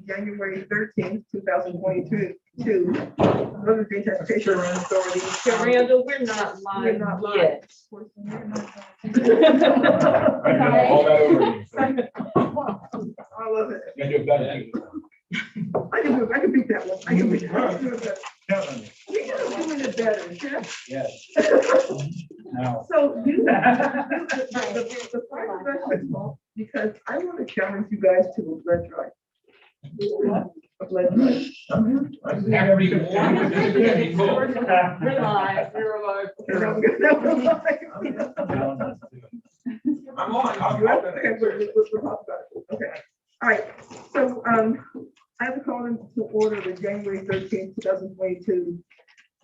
January 13th, 2022. Northern Green Transportation Authority. Randall, we're not live We're not live. yet. I know all that over again. I love it. You do better. I can beat that one. I can beat that one. Count on you. You're doing it better, Jeff. Yes. Now. So you, the fire prevention, because I want to challenge you guys to a blood drive. A blood drive. We're live. We're live. I'm on. Okay, we'll talk about it. Okay. All right. So I have a call to order the January 13th, 2022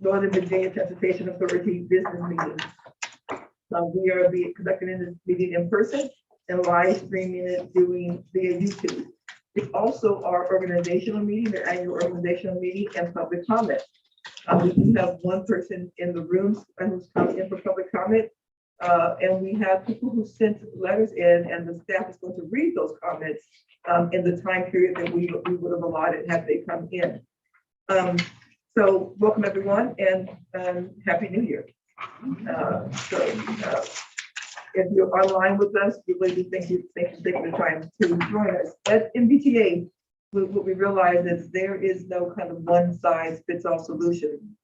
Northern Virginia Transportation Authority business meeting. We are conducting this meeting in person and live streaming it via YouTube. It's also our organizational meeting, the annual organizational meeting, and public comment. We do have one person in the room who's coming in for public comment. And we have people who sent letters in, and the staff is going to read those comments in the time period that we would have allotted had they come in. So welcome everyone, and Happy New Year. If you're online with us, we really do thank you for taking the time to join us. At MBTA, what we realize is there is no kind of one size fits all solution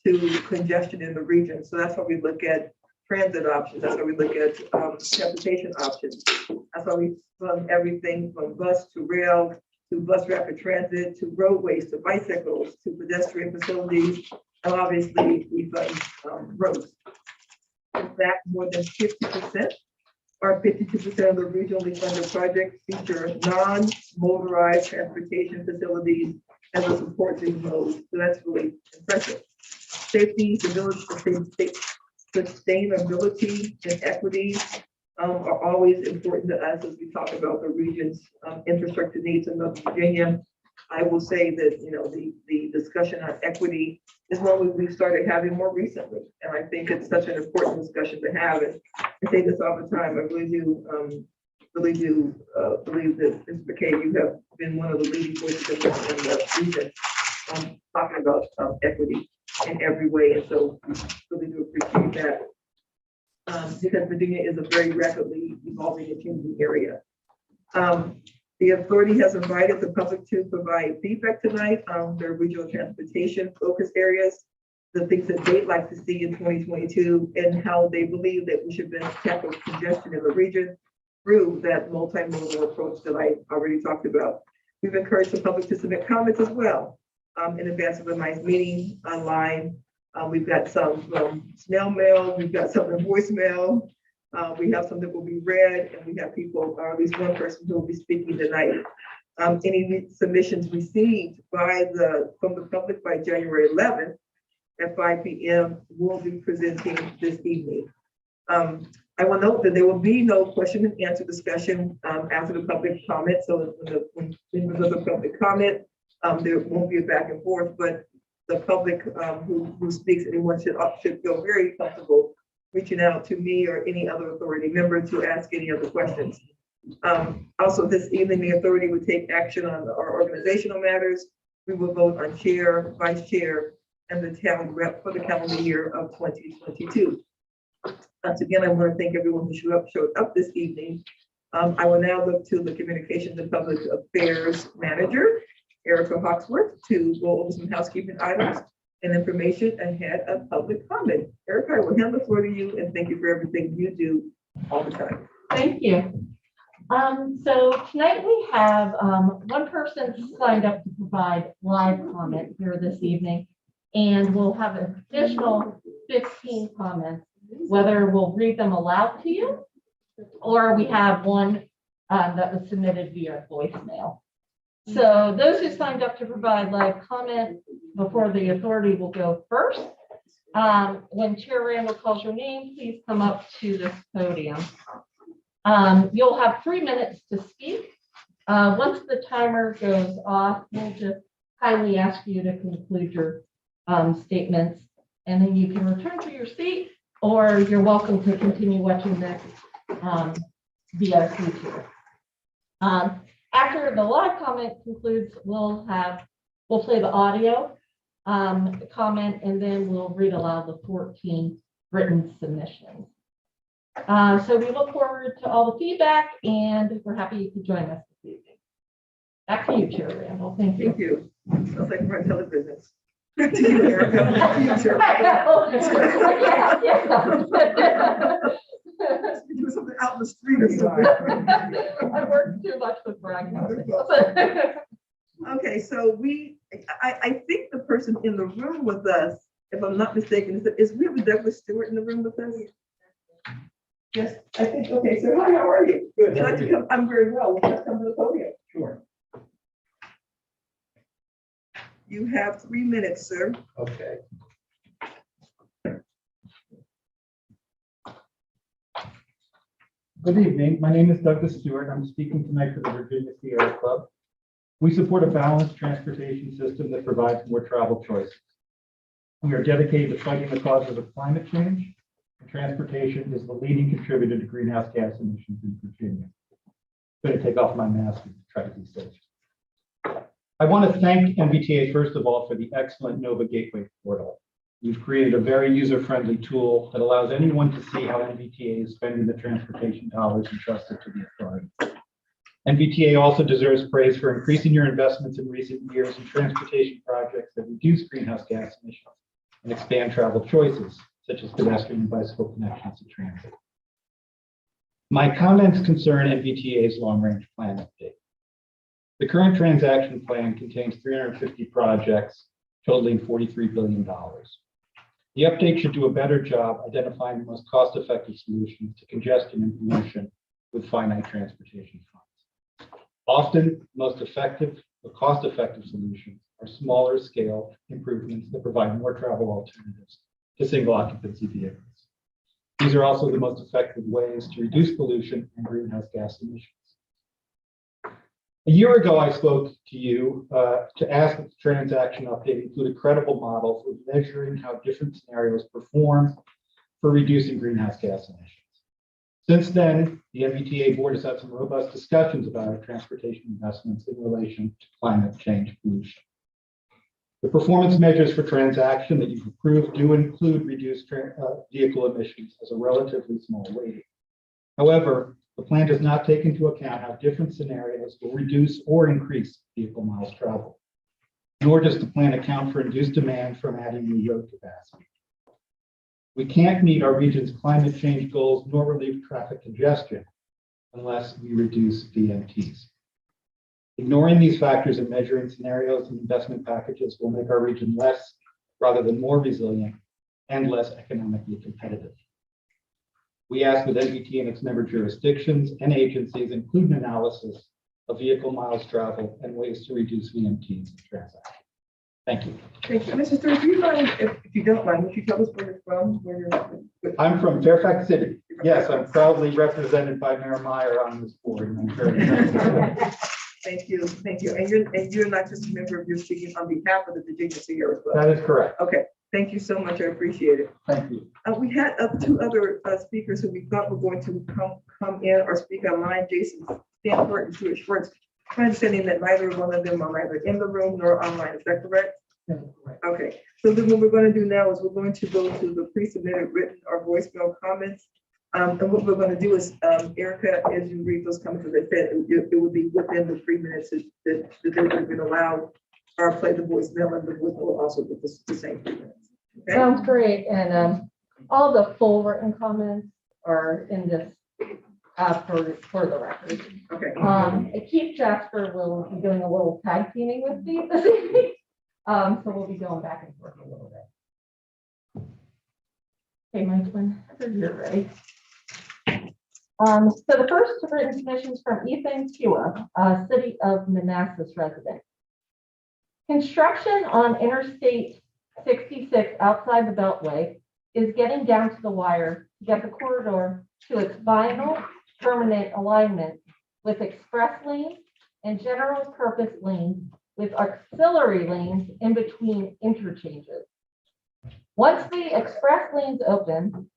to congestion in the region. So that's why we look at transit options. That's why we look at transportation options. That's why we run everything from bus to rail, to bus rapid transit, to roadways, to bicycles, to pedestrian facilities, and obviously we fund roads. In fact, more than 50% or 52% of the regionally funded projects feature non-motorized transportation facilities as a supporting mode. So that's really impressive. Safety, sustainability, and equity are always important to us as we talk about the region's infrastructure needs in Northern Virginia. I will say that, you know, the discussion on equity is one we've started having more recently. And I think it's such an important discussion to have. And I say this all the time. I really do believe that, Mr. McKay, you have been one of the leading voices in the region talking about equity in every way. And so we really do appreciate that. Because Virginia is a very rapidly evolving and changing area. The authority has invited the public to provide feedback tonight on their regional transportation focus areas, the things that they'd like to see in 2022, and how they believe that we should best tackle congestion in the region through that multimodal approach that I already talked about. We've encouraged the public to submit comments as well in advance of a nice meeting online. We've got some snail mail, we've got some in voicemail. We have some that will be read, and we have people, or at least one person who will be speaking tonight. Any submissions received from the public by January 11th at 5 p.m. will be presenting this evening. I will note that there will be no question and answer discussion after the public comment. So when members of the public comment, there won't be a back and forth, but the public who speaks, anyone should feel very comfortable reaching out to me or any other authority member to ask any other questions. Also, this evening, the authority would take action on our organizational matters. We will vote on chair, vice chair, and the town rep for the calendar year of 2022. Once again, I want to thank everyone who showed up this evening. I will now look to the Communications and Public Affairs Manager, Erica Hawksworth, to go over some housekeeping items and information ahead of public comment. Erica, I will hand the floor to you, and thank you for everything you do all the time. Thank you. So tonight we have one person signed up to provide live comment here this evening, and we'll have an additional 15 comments, whether we'll read them aloud to you, or we have one that was submitted via voicemail. So those who signed up to provide live comment before the authority will go first. When Chair Randall calls your name, please come up to this podium. You'll have 3 minutes to speak. Once the timer goes off, we'll just kindly ask you to conclude your statements, and then you can return to your seat, or you're welcome to continue watching this via YouTube. After the live comment concludes, we'll play the audio comment, and then we'll read aloud the 14 written submissions. So we look forward to all the feedback, and we're happy you could join us this evening. Back to you, Chair Randall. Thank you. Thank you. Sounds like we're untitled business. Back to you, Erica. Back to you, Chair. Do something out in the street or something. I work too much with bragging. Okay, so I think the person in the room with us, if I'm not mistaken, is we have a Douglas Stewart in the room with us? Yes, I think, okay, so hi, how are you? Good. Would you like to come? I'm very well. Would you like to come to the podium? Sure. You have 3 minutes, sir. Okay. Good evening. My name is Douglas Stewart. I'm speaking tonight for the Virginia Sierra Club. We support a balanced transportation system that provides more travel choices. We are dedicated to fighting the causes of climate change, and transportation is the leading contributor to greenhouse gas emissions in Virginia. I'm going to take off my mask and try to be safe. I want to thank MBTA, first of all, for the excellent Nova Gateway portal. You've created a very user-friendly tool that allows anyone to see how MBTA is spending the transportation dollars entrusted to the authority. MBTA also deserves praise for increasing your investments in recent years in transportation projects that reduce greenhouse gas emissions and expand travel choices, such as pedestrian and bicycle connections to transit. My comments concern MBTA's long-range plan update. The current transaction plan contains 350 projects totaling $43 billion. The update should do a better job identifying the most cost-effective solutions to congestion and pollution with finite transportation funds. Often, most effective or cost-effective solutions are smaller scale improvements that provide more travel alternatives to single occupancy vehicles. These are also the most effective ways to reduce pollution and greenhouse gas emissions. A year ago, I spoke to you to ask that the transaction update include a credible model for measuring how different scenarios perform for reducing greenhouse gas emissions. Since then, the MBTA board has had some robust discussions about our transportation investments in relation to climate change pollution. The performance measures for transaction that you've approved do include reduced vehicle emissions as a relatively small weighting. However, the plan does not take into account how different scenarios will reduce or increase vehicle miles traveled, nor does the plan account for induced demand from adding new road capacity. We can't meet our region's climate change goals nor relieve traffic congestion unless we reduce VMTs. Ignoring these factors and measuring scenarios and investment packages will make our region less rather than more resilient and less economically competitive. We ask that MBTA and its member jurisdictions and agencies include an analysis of vehicle miles traveled and ways to reduce VMTs in transactions. Thank you. Thank you. Mr. Stewart, do you mind, if you don't mind, would you tell us where you're from? I'm from Fairfax City. Yes, I'm proudly represented by Mayor Meyer on this board. And I'm very thankful. Thank you. Thank you. And you're not just a member, you're speaking on behalf of the Virginia Sierra Club. That is correct. Okay. Thank you so much. I appreciate it. Thank you. We had 2 other speakers who we thought were going to come in or speak online. Jason Stanford and Stuart Schwartz. My understanding that neither one of them are either in the room nor online. Is that correct? Okay. So then what we're going to do now is we're going to go to the pre-submitted written or voicemail comments. And what we're going to do is, Erica, as you read those comments, as I said, it would be within the 3 minutes that they've been allowed, or play the voicemail, and the voicemail will also be the same 3 minutes. Okay? Sounds great. And all the full written comments are in this for the record. Okay. Keith Jasper will be doing a little tag teaming with me this evening. So we'll be going back and forth a little bit. Okay, Mike, whenever you're ready. So the first written submission is from Ethan Pua, a City of Manassas resident. Construction on Interstate 66 outside the Beltway is getting down to the wire to get the corridor to its final permanent alignment with express lanes and general purpose lanes with auxiliary lanes in between interchanges. Once the express lanes open,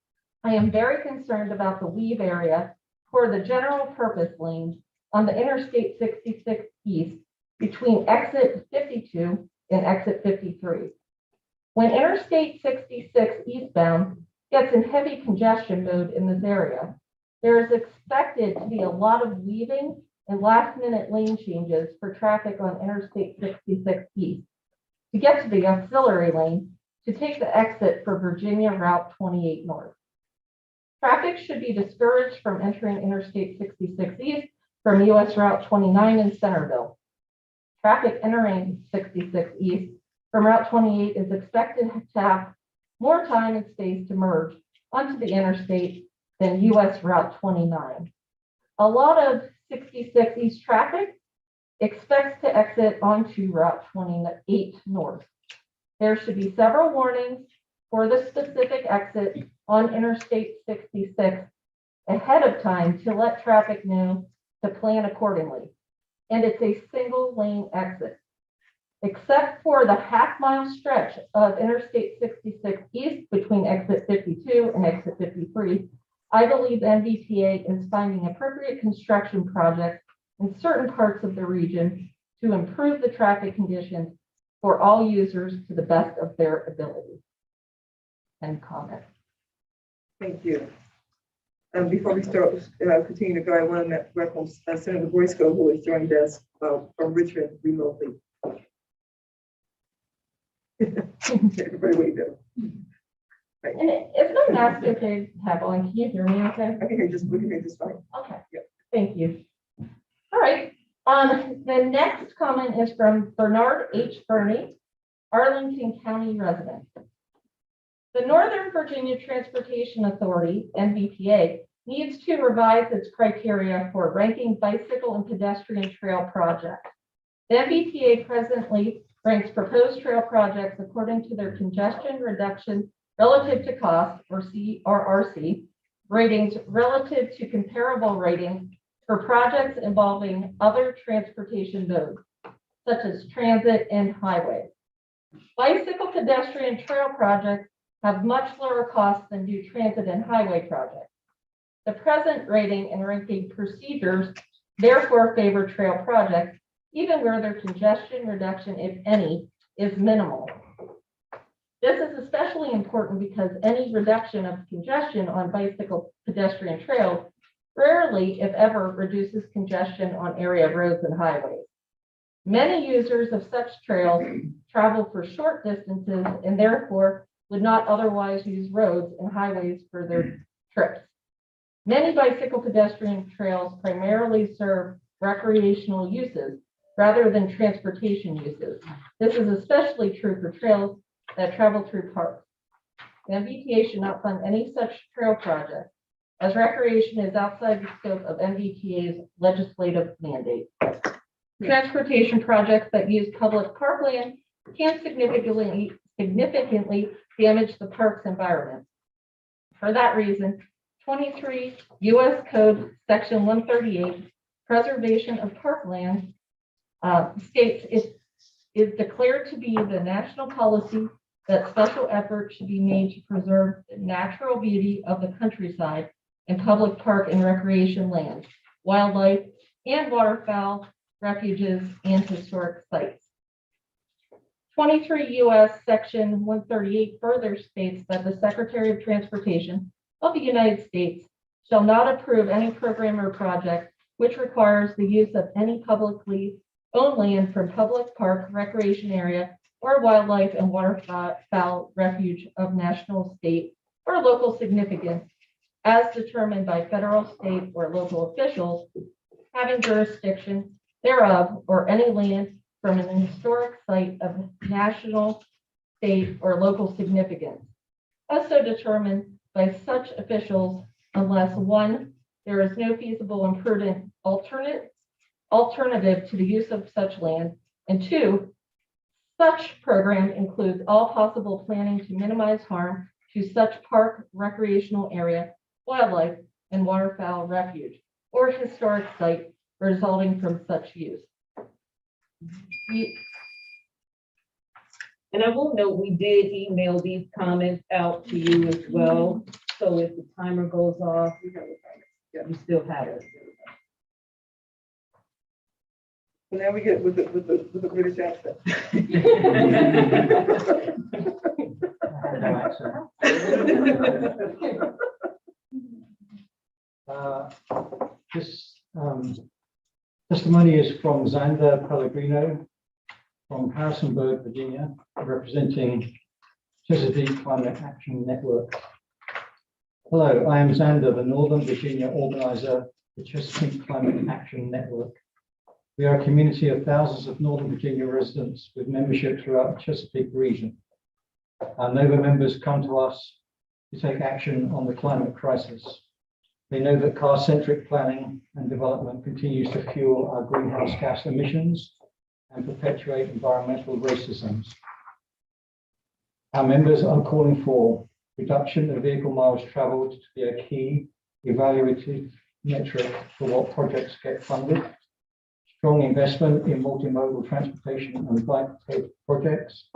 I am very concerned about the weave area for the general purpose lanes on the Interstate 66 East between exit 52 and exit 53. When Interstate 66 eastbound gets in heavy congestion mode in this area, there is expected to be a lot of weaving and last-minute lane changes for traffic on Interstate 66 East to get to the auxiliary lane to take the exit for Virginia Route 28 North. Traffic should be discouraged from entering Interstate 66 East from US Route 29 in Centerville. Traffic entering 66 East from Route 28 is expected to have more time and space to merge onto the interstate than US Route 29. A lot of 66 East traffic expects to exit onto Route 28 North. There should be several warnings for the specific exit on Interstate 66 ahead of time to let traffic know to plan accordingly. And it's a single lane exit. Except for the half-mile stretch of Interstate 66 East between exit 52 and exit 53, I believe the MBTA is finding appropriate construction projects in certain parts of the region to improve the traffic conditions for all users to the best of their ability. End comment. Thank you. Before we start, continue to go, I want to welcome Senator Boysko, who has joined us from Richmond remotely. Everybody wait there. Right. And if my mask okay to have on, can you hear me okay? I can hear just looking at this fine. Okay, Yep. thank you. All right, the next comment is from Bernard H. Burney, Arlington County resident. The Northern Virginia Transportation Authority, NVTA, needs to revise its criteria for ranking bicycle and pedestrian trail projects. The NVTA presently ranks proposed trail projects according to their congestion reduction relative to cost, or CRRC, ratings relative to comparable ratings for projects involving other transportation modes, such as transit and highway. Bicycle pedestrian trail projects have much lower costs than do transit and highway projects. The present rating and ranking procedures therefore favor trail projects, even where their congestion reduction, if any, is minimal. This is especially important because any reduction of congestion on bicycle pedestrian trails rarely, if ever, reduces congestion on area roads and highways. Many users of such trails travel for short distances and therefore would not otherwise use roads and highways for their trips. Many bicycle pedestrian trails primarily serve recreational uses rather than transportation uses. This is especially true for trails that travel through parks. The MBTA should not fund any such trail project, as recreation is outside the scope of MBTA's legislative mandate. Transportation projects that use public parkland can significantly damage the park's environment. For that reason, 23 U.S. Code Section 138, Preservation of Parkland, states it is declared to be the national policy that special effort should be made to preserve the natural beauty of the countryside and public park and recreation lands, wildlife, and waterfowl refuges and historic sites. 23 U.S. Section 138 further states that the Secretary of Transportation of the United States shall not approve any program or project which requires the use of any publicly owned land from public park, recreation area, or wildlife and waterfowl refuge of national, state, or local significance as determined by federal, state, or local officials having jurisdiction thereof, or any land from an historic site of national, state, or local significance, as so determined by such officials, unless 1, there is no feasible and prudent alternative to the use of such land, and 2, such program includes all possible planning to minimize harm to such park, recreational area, wildlife, and waterfowl refuge, or historic site resulting from such use. And I will note, we did email these comments out to you as well. So if the timer goes off, you still have it. So now we get with the British accent. No accent. This testimony is from Xander Pellegrino from Harrisonburg, Virginia, representing Chesapeake Climate Action Network. Hello, I am Xander, the Northern Virginia organizer of the Chesapeake Climate Action Network. We are a community of thousands of Northern Virginia residents with membership throughout the Chesapeake region. Our NOVA members come to us to take action on the climate crisis. They know that car-centric planning and development continues to fuel our greenhouse gas emissions and perpetuate environmental racism. Our members are calling for reduction of vehicle miles traveled to be a key evaluative metric for what projects get funded, strong investment in multimodal transportation and bike projects,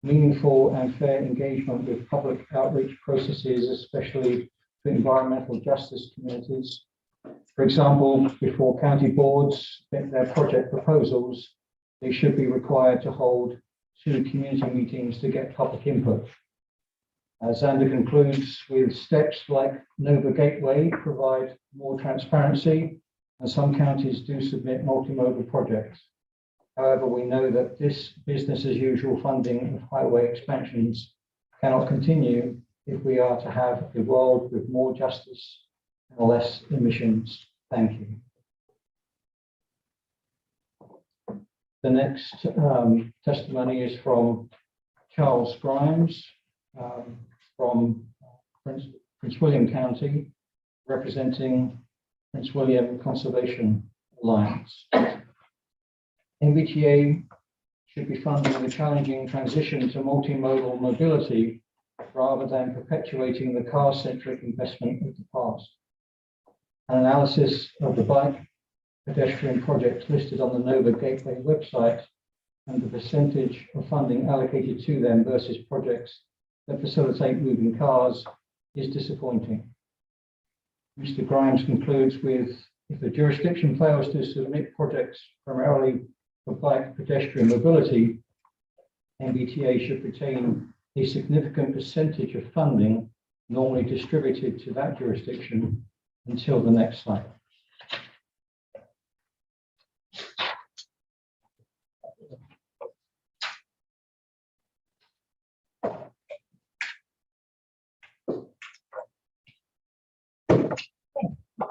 meaningful and fair engagement with public outreach processes, especially for environmental justice communities. For example, before county boards make their project proposals, they should be required to hold 2 community meetings to get public input. Xander concludes with steps like Nova Gateway provide more transparency, and some counties do submit multimodal projects. However, we know that this business as usual funding of highway expansions cannot continue if we are to have a world with more justice and less emissions. Thank you. The next testimony is from Charles Grimes from Prince William County, representing Prince William Conservation Alliance. MBTA should be funding the challenging transition to multimodal mobility rather than perpetuating the car-centric investment of the past. An analysis of the bike pedestrian projects listed on the Nova Gateway website and the percentage of funding allocated to them versus projects that facilitate moving cars is disappointing. Mr. Grimes concludes with, if the jurisdiction fails to submit projects primarily for bike pedestrian mobility, MBTA should retain a significant percentage of funding normally distributed to that jurisdiction until the next cycle.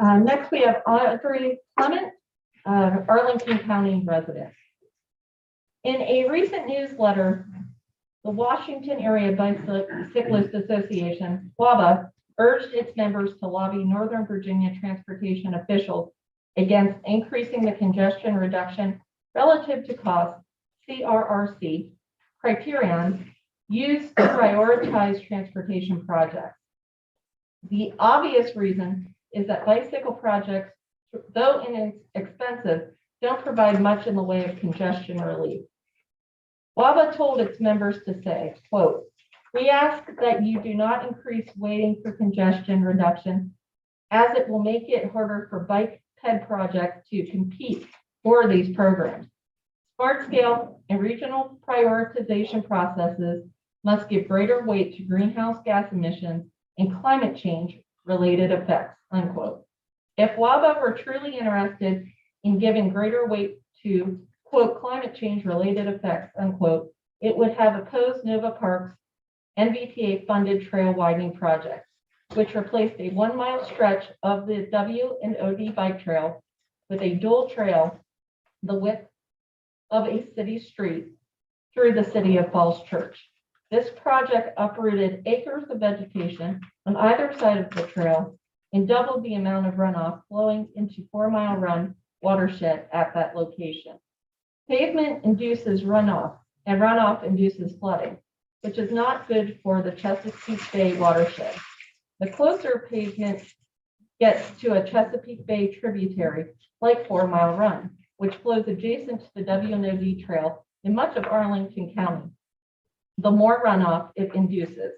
Next, we have Audrey Clement, Arlington County resident. In a recent newsletter, the Washington Area Bicyclist Association, WABA, urged its members to lobby Northern Virginia transportation officials against increasing the congestion reduction relative to cost (CRRC) criterion used to prioritize transportation projects. The obvious reason is that bicycle projects, though inexpensive, don't provide much in the way of congestion relief. WABA told its members to say, quote, "We ask that you do not increase waiting for congestion reduction, as it will make it harder for bike ped projects to compete for these programs. Smart scale and regional prioritization processes must give greater weight to greenhouse gas emissions and climate change related effects," unquote. If WABA were truly interested in giving greater weight to, quote, climate change related effects, unquote, it would have opposed Nova Park's NVTA funded trail widening project, which replaced a 1 mile stretch of the W and OD bike trail with a dual trail, the width of a city street through the city of Falls Church. This project uprooted acres of vegetation on either side of the trail and doubled the amount of runoff flowing into 4 Mile Run watershed at that location. Pavement induces runoff, and runoff induces flooding, which is not good for the Chesapeake Bay watershed. The closer pavement gets to a Chesapeake Bay tributary, like 4 Mile Run, which flows adjacent to the W&OD trail in much of Arlington County, the more runoff it induces.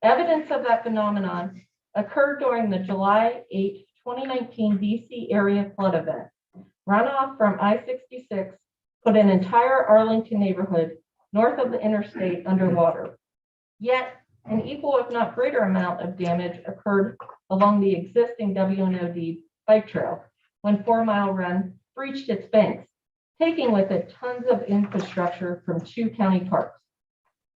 Evidence of that phenomenon occurred during the July 8, 2019 DC area flood event, runoff from I-66 put an entire Arlington neighborhood north of the interstate underwater. Yet, an equal if not greater amount of damage occurred along the existing WNOD bike trail when 4 Mile Run breached its banks, taking with it tons of infrastructure from 2 county parks,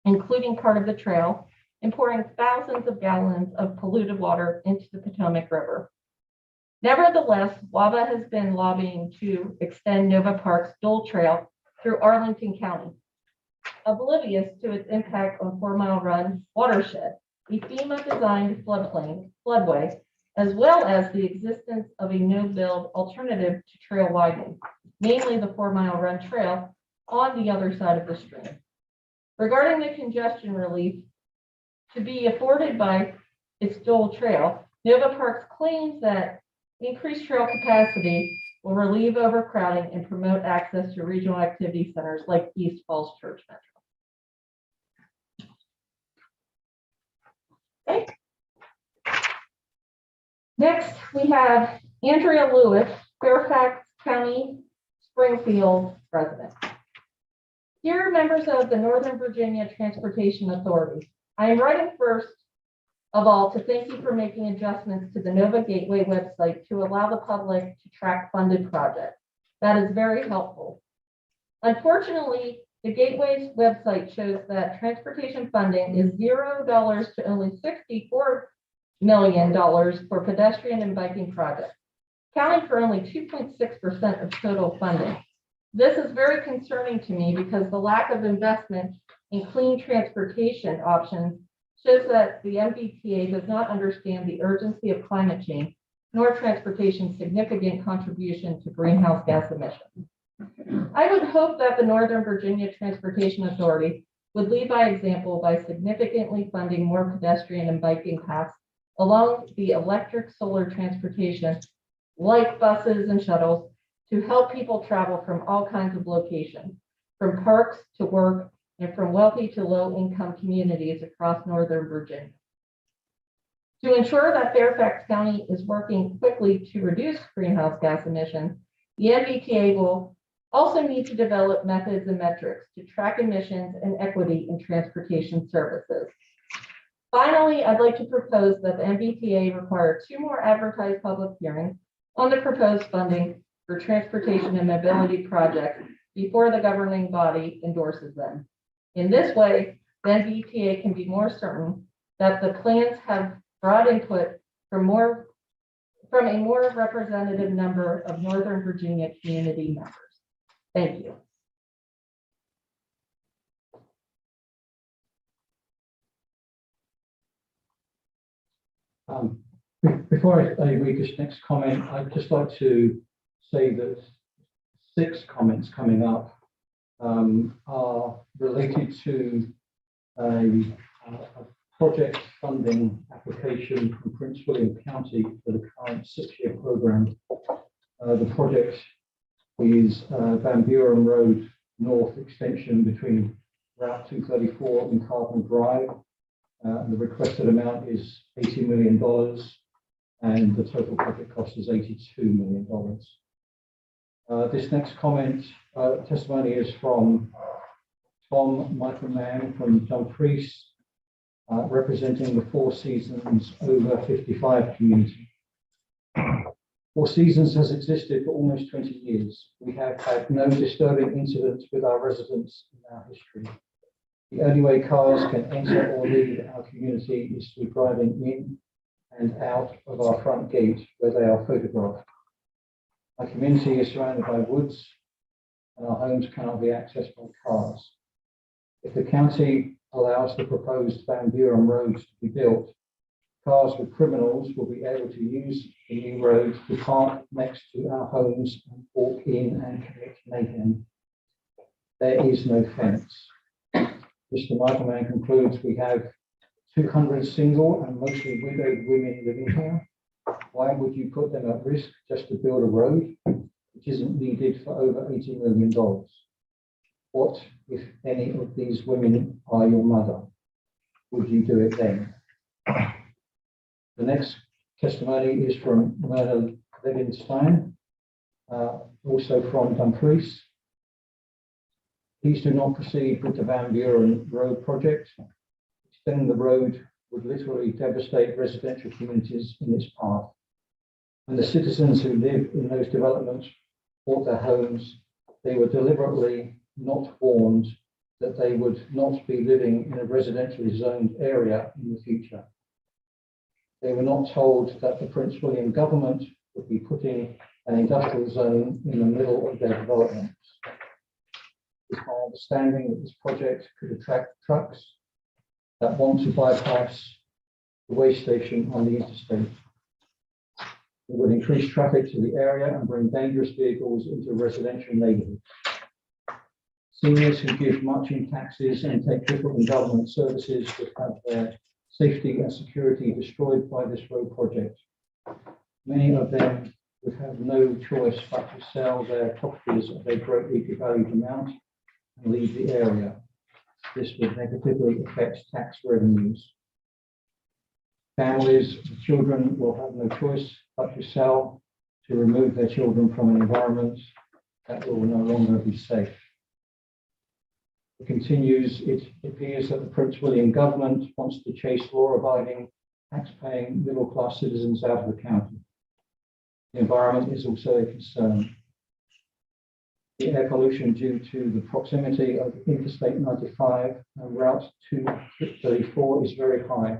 including part of the trail, and pouring thousands of gallons of polluted water into the Potomac River. Nevertheless, WABA has been lobbying to extend Nova Park's Dole Trail through Arlington County. Oblivious to its impact on 4 Mile Run watershed, a FEMA-designed floodway, as well as the existence of a no-build alternative to trail widening, namely the 4 Mile Run trail on the other side of the stream. Regarding the congestion relief to be afforded by its Dole Trail, Nova Parks claims that increased trail capacity will relieve overcrowding and promote access to regional activity centers like East Falls Church Metro. Okay. Next, we have Andrea Lewis, Fairfax County, Springfield resident. Dear members of the Northern Virginia Transportation Authority, I am writing first of all to thank you for making adjustments to the Nova Gateway website to allow the public to track funded projects. That is very helpful. Unfortunately, the Gateway's website shows that transportation funding is $0 to only $64 million for pedestrian and biking projects, accounting for only 2.6% of total funding. This is very concerning to me because the lack of investment in clean transportation options shows that the MBTA does not understand the urgency of climate change, nor transportation's significant contribution to greenhouse gas emissions. I would hope that the Northern Virginia Transportation Authority would lead by example by significantly funding more pedestrian and biking paths along the electric solar transportation, like buses and shuttles, to help people travel from all kinds of locations, from parks to work, and from wealthy to low-income communities across Northern Virginia. To ensure that Fairfax County is working quickly to reduce greenhouse gas emissions, the MBTA will also need to develop methods and metrics to track emissions and equity in transportation services. Finally, I'd like to propose that the MBTA require 2 more advertised public hearings on the proposed funding for transportation and mobility projects before the governing body endorses them. In this way, the MBTA can be more certain that the plans have broad input from a more representative number of Northern Virginia community members. Thank you. Before I read this next comment, I'd just like to say that 6 comments coming up are related to a project funding application from Prince William County for the current 6-year program. The project is Van Buren Road North extension between Route 234 and Carbon Drive. The requested amount is $80 million and the total project cost is $82 million. This next testimony is from Tom Michaelman from Dumfries, representing the Four Seasons over 55 community. Four Seasons has existed for almost 20 years. We have had no disturbing incidents with our residents in our history. The only way cars can enter or leave our community is through driving in and out of our front gate where they are photographed. Our community is surrounded by woods and our homes cannot be accessed by cars. If the county allows the proposed Van Buren roads to be built, cars with criminals will be able to use the new roads to park next to our homes and walk in and commit mayhem. There is no fence. Mr. Michaelman concludes we have 200 single and mostly widowed women living here. Why would you put them at risk just to build a road which isn't needed for over $80 million? What if any of these women are your mother? Would you do it then? The next testimony is from Myrna Levinstein, also from Dumfries. Please do not proceed with the Van Buren Road project. Extending the road would literally devastate residential communities in its path. When the citizens who live in those developments bought their homes, they were deliberately not warned that they would not be living in a residentially zoned area in the future. They were not told that the Prince William government would be putting an industrial zone in the middle of their developments. It's my understanding that this project could attract trucks that want to bypass the waste station on the interstate. It would increase traffic to the area and bring dangerous vehicles into residential neighborhoods. Seniors who give much in taxes and take little in government services would have their safety and security destroyed by this road project. Many of them would have no choice but to sell their properties at a greatly devalued amount and leave the area. This would negatively affect tax revenues. Families with children will have no choice but to sell to remove their children from an environment that will no longer be safe. It continues, it appears that the Prince William government wants to chase law-abiding, tax-paying, middle-class citizens out of the county. The environment is also a concern. The air pollution due to the proximity of Interstate 95 and Route 234 is very high.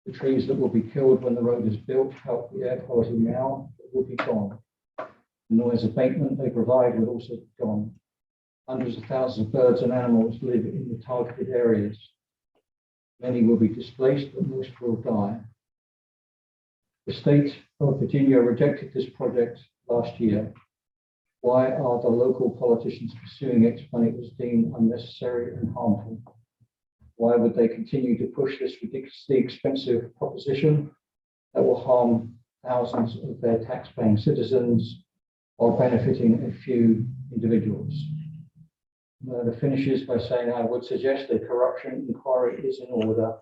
The trees that will be killed when the road is built help the air quality now, but will be gone. The noise abatement they provide will also be gone. Hundreds of thousands of birds and animals live in the targeted areas. Many will be displaced, but most will die. The state of Virginia rejected this project last year. Why are the local politicians pursuing it when it was deemed unnecessary and harmful? Why would they continue to push this ridiculously expensive proposition that will harm thousands of their tax-paying citizens while benefiting a few individuals? The finishes by saying, I would suggest a corruption inquiry is in order.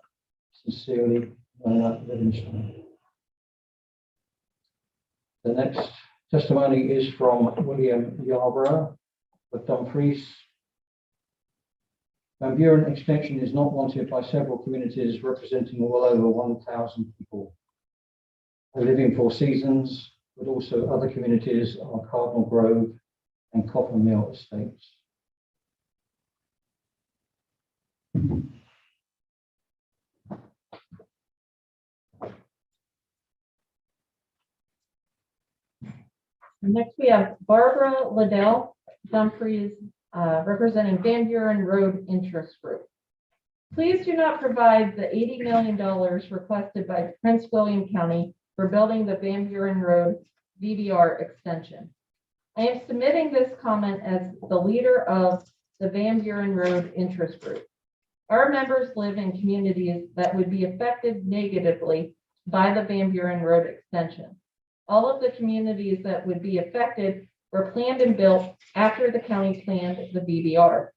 Sincerely, Mona Livingston. The next testimony is from William Yarborough of Dumfries. Van Buren extension is not wanted by several communities representing well over 1,000 people. I live in Four Seasons, but also other communities are Cardinal Grove and Copper Mill estates. Next, we have Barbara Liddell, Dumfries, representing Van Buren Road Interest Group. Please do not provide the $80 million requested by Prince William County for building the Van Buren Road VBR extension. I am submitting this comment as the leader of the Van Buren Road Interest Group. Our members live in communities that would be affected negatively by the Van Buren Road extension. All of the communities that would be affected were planned and built after the county planned the VBR,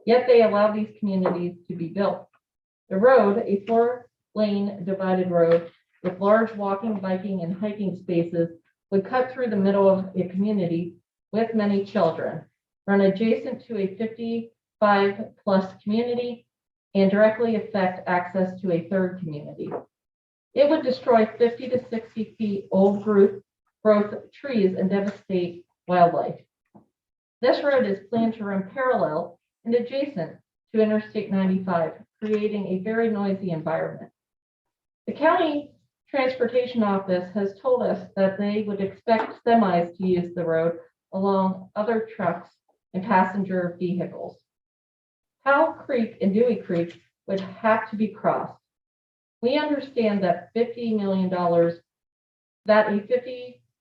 yet they allowed these communities to be built. The road, a 4-lane divided road with large walking, biking, and hiking spaces, would cut through the middle of a community with many children, run adjacent to a 55+ community, and directly affect access to a third community. It would destroy 50 to 60 feet old growth trees and devastate wildlife. This road is planned to run parallel and adjacent to Interstate 95, creating a very noisy environment. The county transportation office has told us that they would expect semis to use the road along other trucks and passenger vehicles. Powell Creek and Dewey Creek would have to be crossed. We understand that $50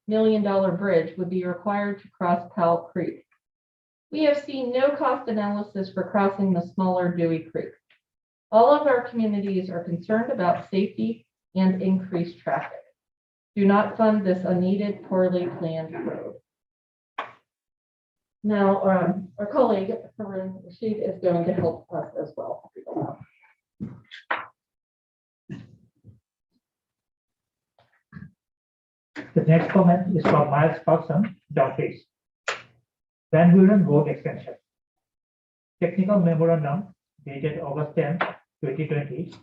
million bridge would be required to cross Powell Creek. We have seen no cost analysis for crossing the smaller Dewey Creek. All of our communities are concerned about safety and increased traffic. Do not fund this unneeded, poorly planned road. Now, our colleague, Harun Rashid, is going to help us as well. The next comment is from Miles Paxson, Dumfries. Van Buren Road Extension. Technical memorandum dated August 10, 2020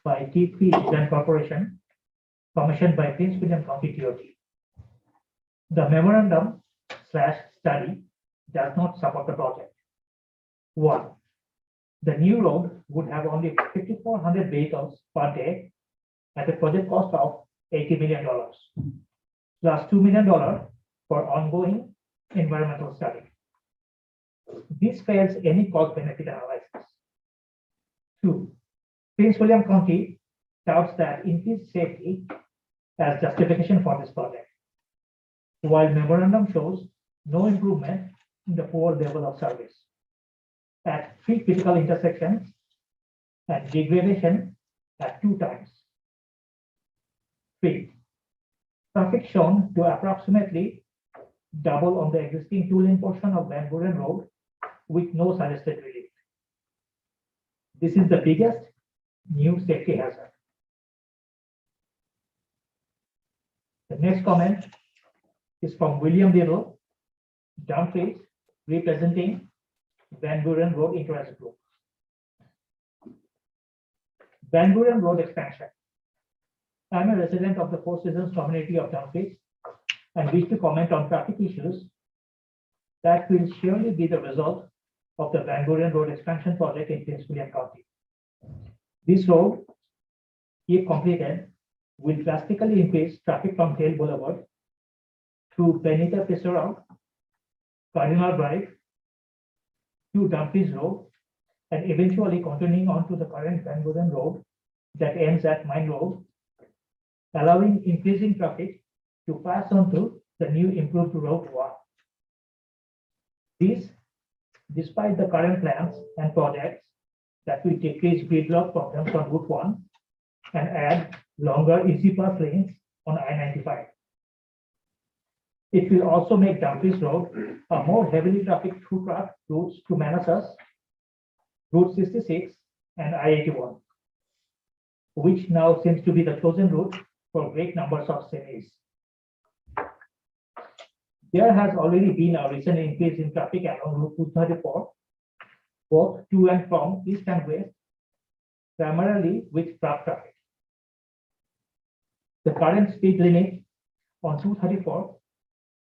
by TP Design Corporation, commissioned by Prince William County TOT. The memorandum / study does not support the project. 1. The new road would have only 5,400 vehicles per day at a project cost of $80 million, plus $2 million for ongoing environmental study. This fails any cost-benefit analysis. 2. Prince William County touts that increased safety as justification for this project, while memorandum shows no improvement in the poor level of service at 3 critical intersections and degradation at 2 times. 3. Traffic shown to approximately double on the existing 2-lane portion of Van Buren Road with no suggested relief. This is the biggest new safety hazard. The next comment is from William Little, Dumfries, representing Van Buren Road Interest Group. Van Buren Road expansion. I am a resident of the Four Seasons community of Dumfries and wish to comment on traffic issues that will surely be the result of the Van Buren Road expansion project in Prince William County. This road, if completed, will drastically increase traffic from Hale Boulevard through Benita Pessoa, Cardinal Drive, to Dumfries Road, and eventually continuing on to the current Van Buren Road that ends at Mine Road, allowing increasing traffic to pass on to the new improved Route 1. This, despite the current plans and projects that will decrease gridlock problems on Route 1 and add longer easy pass lanes on I-95. It will also make Dumfries Road a more heavily trafficked through truck routes to Manassas, Route 66, and I-81, which now seems to be the chosen route for great numbers of semis. There has already been a recent increase in traffic along Route 234, both to and from east and west, primarily with truck traffic. The current speed limit on 234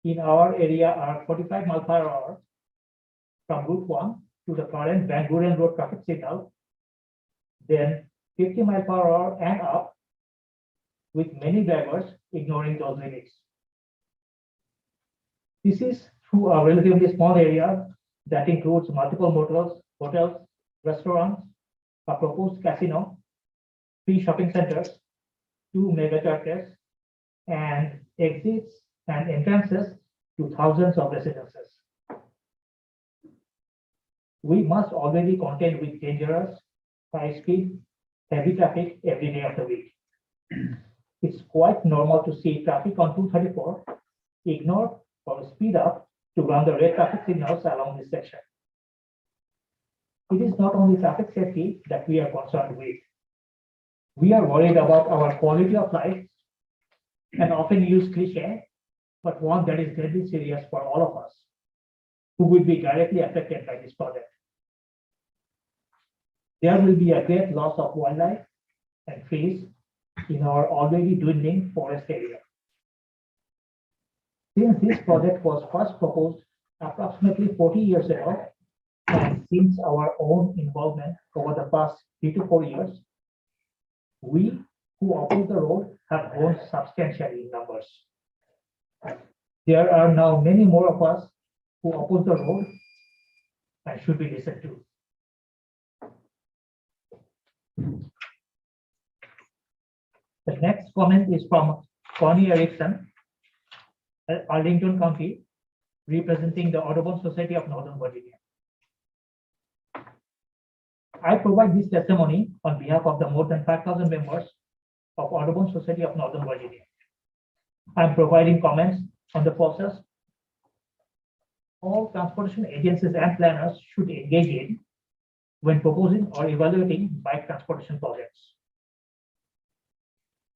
in our area are 45 miles per hour from Route 1 to the current Van Buren Road traffic signal, then 50 miles per hour and up, with many drivers ignoring those limits. This is through a relatively small area that includes multiple motels, hotels, restaurants, a proposed casino, 3 shopping centers, 2 mega churches, and exits and entrances to thousands of residences. We must already contend with dangerous, high-speed, heavy traffic every day of the week. It's quite normal to see traffic on 234 ignore or speed up to run the red traffic signals along this section. It is not only traffic safety that we are concerned with. We are worried about our quality of life, an often used cliche, but one that is deadly serious for all of us who will be directly affected by this project. There will be a great loss of wildlife and trees in our already dwindling forest area. Since this project was first proposed approximately 40 years ago, and since our own involvement over the past 3 to 4 years, we who oppose the road have grown substantially in numbers. There are now many more of us who oppose the road and should be listened to. The next comment is from Connie Erickson, Arlington County, representing the Audubon Society of Northern Virginia. I provide this testimony on behalf of the more than 5,000 members of Audubon Society of Northern Virginia. I'm providing comments on the process all transportation agencies and planners should engage in when proposing or evaluating bike transportation projects.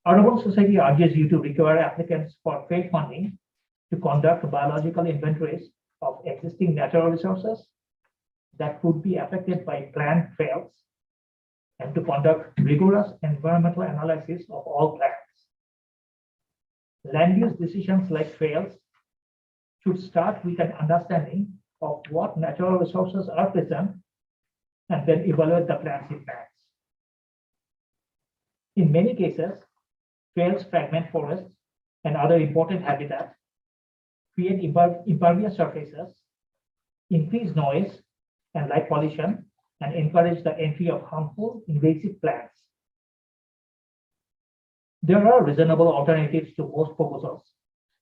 Audubon Society urges you to require applicants for freight funding to conduct biological inventories of existing natural resources that could be affected by planned trails, and to conduct rigorous environmental analysis of all plans. Land use decisions like trails should start with an understanding of what natural resources are present and then evaluate the plan's impacts. In many cases, trails fragment forests and other important habitats, create impervious surfaces, increase noise and light pollution, and encourage the entry of harmful invasive plants. There are reasonable alternatives to most proposals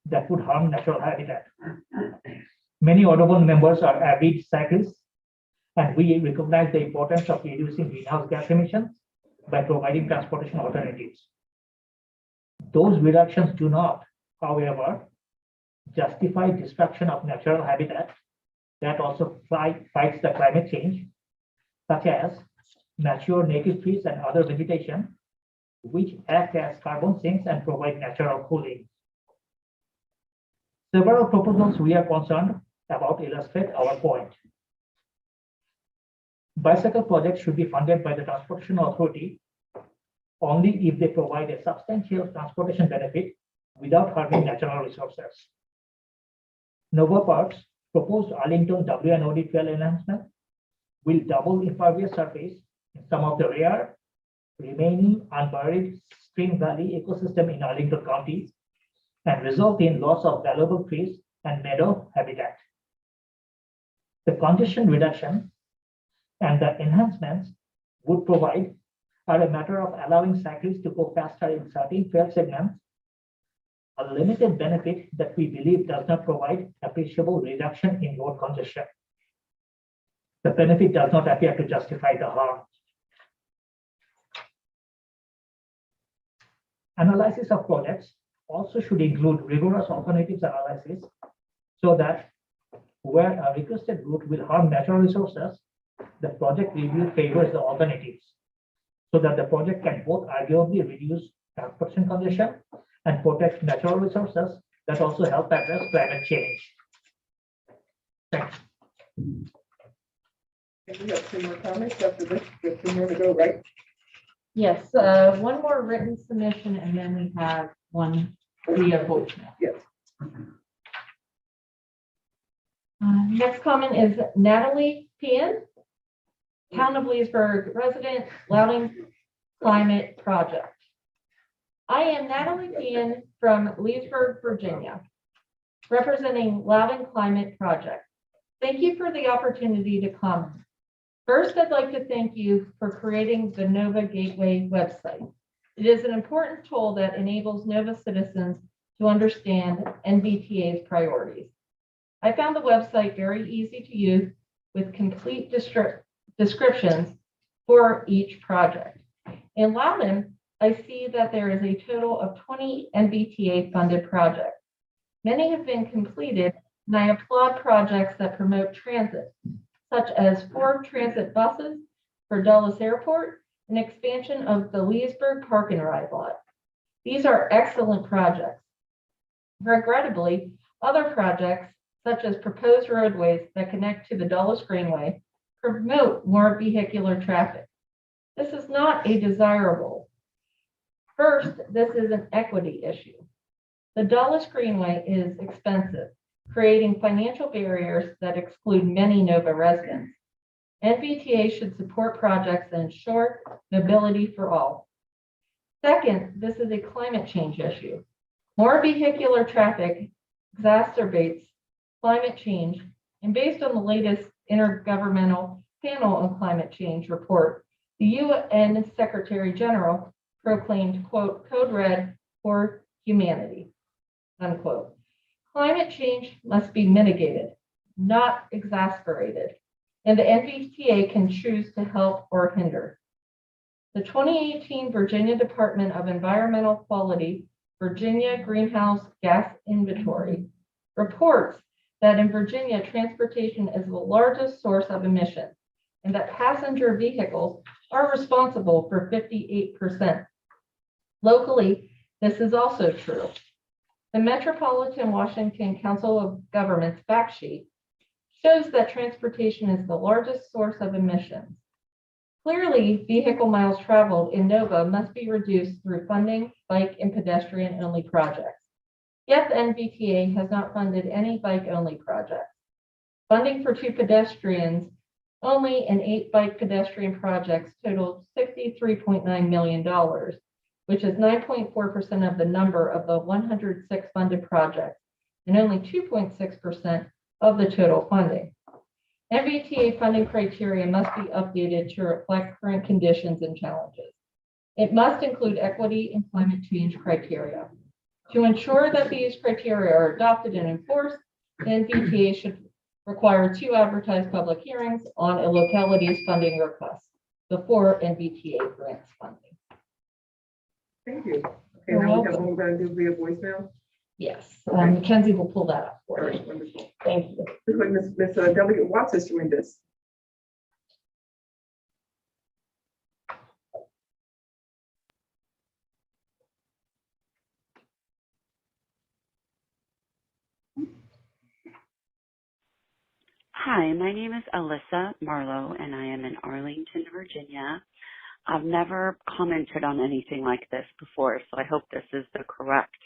that would harm natural habitat. Many Audubon members are avid cyclists, and we recognize the importance of reducing greenhouse gas emissions by providing transportation alternatives. Those reductions do not, however, justify destruction of natural habitat that also fights the climate change, such as mature native trees and other vegetation, which act as carbon sinks and provide natural cooling. Several proposals we are concerned about illustrate our point. Bicycle projects should be funded by the Transportation Authority only if they provide a substantial transportation benefit without harming natural resources. Nova Park's proposed Arlington WNOD trail enhancement will double impervious surface in some of the rare remaining unburied Spring Valley ecosystem in Arlington County and result in loss of valuable trees and meadow habitat. The congestion reduction and the enhancements would provide are a matter of allowing cyclists to go faster in certain trail segments, a limited benefit that we believe does not provide appreciable reduction in road congestion. The benefit does not appear to justify the harm. Analysis of projects also should include rigorous alternatives analysis so that where a requested route will harm natural resources, the project review favors the alternatives so that the project can both arguably reduce transportation congestion and protect natural resources that also help address climate change. Thanks. We have 2 more comments after this, we have 2 more to go, right? Yes, one more written submission, and then we have one via voicemail. Yes. Next comment is Natalie Pian, Town of Leesburg resident, Loudon Climate Project. I am Natalie Pian from Leesburg, Virginia, representing Loudon Climate Project. Thank you for the opportunity to comment. First, I'd like to thank you for creating the Nova Gateway website. It is an important tool that enables Nova citizens to understand NVTA's priorities. I found the website very easy to use with complete descriptions for each project. In Loudon, I see that there is a total of 20 NVTA funded projects. Many have been completed, and I applaud projects that promote transit, such as 4 transit buses for Dulles Airport and expansion of the Leesburg Park and Ride lot. These are excellent projects. Regrettably, other projects, such as proposed roadways that connect to the Dulles Greenway, promote more vehicular traffic. This is not a desirable. First, this is an equity issue. The Dulles Greenway is expensive, creating financial barriers that exclude many Nova residents. NVTA should support projects that ensure mobility for all. Second, this is a climate change issue. More vehicular traffic exacerbates climate change, and based on the latest Intergovernmental Panel on Climate Change report, the UN Secretary General proclaimed, quote, code red for humanity, unquote. Climate change must be mitigated, not exasperated, and the NVTA can choose to help or hinder. The 2018 Virginia Department of Environmental Quality Virginia Greenhouse Gas Inventory reports that in Virginia, transportation is the largest source of emissions, and that passenger vehicles are responsible for 58%. Locally, this is also true. The Metropolitan Washington Council of Governments fact sheet shows that transportation is the largest source of emissions. Clearly, vehicle miles traveled in NOVA must be reduced through funding bike and pedestrian-only projects. Yet the NVTA has not funded any bike-only projects. Funding for 2 pedestrians only and 8 bike pedestrian projects totaled $63.9 million, which is 9.4% of the number of the 106 funded projects and only 2.6% of the total funding. MBTA funding criteria must be updated to reflect current conditions and challenges. It must include equity and climate change criteria. To ensure that these criteria are adopted and enforced, the MBTA should require 2 advertised public hearings on a locality's funding request before MBTA grants funding. Thank you. Okay, You're now we have welcome. one we're gonna do via voicemail. Yes, Mackenzie will pull that up All for you. right, wonderful. Thank you. Looks like Ms. Delegate Watts has joined us. Hi, my name is Alyssa Marlowe, and I am in Arlington, Virginia. I've never commented on anything like this before, so I hope this is the correct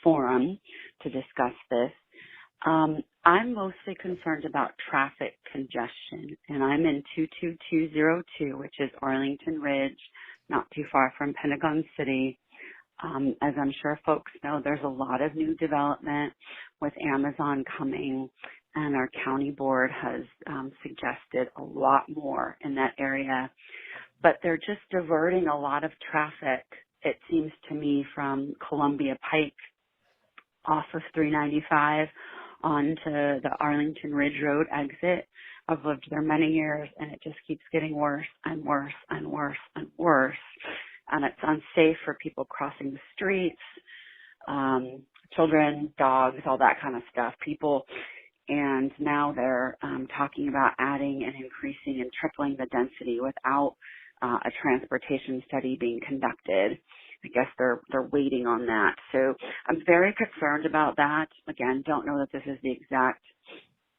forum to discuss this. I'm mostly concerned about traffic congestion, and I'm in 22202, which is Arlington Ridge, not too far from Pentagon City. As I'm sure folks know, there's a lot of new development with Amazon coming, and our county board has suggested a lot more in that area. But they're just diverting a lot of traffic, it seems to me, from Columbia Pike off of 395 onto the Arlington Ridge Road exit. I've lived there many years, and it just keeps getting worse and worse and worse and worse. And it's unsafe for people crossing the streets, children, dogs, all that kind of stuff. And now they're talking about adding and increasing and tripling the density without a transportation study being conducted. I guess they're waiting on that. So I'm very concerned about that. Again, don't know that this is the exact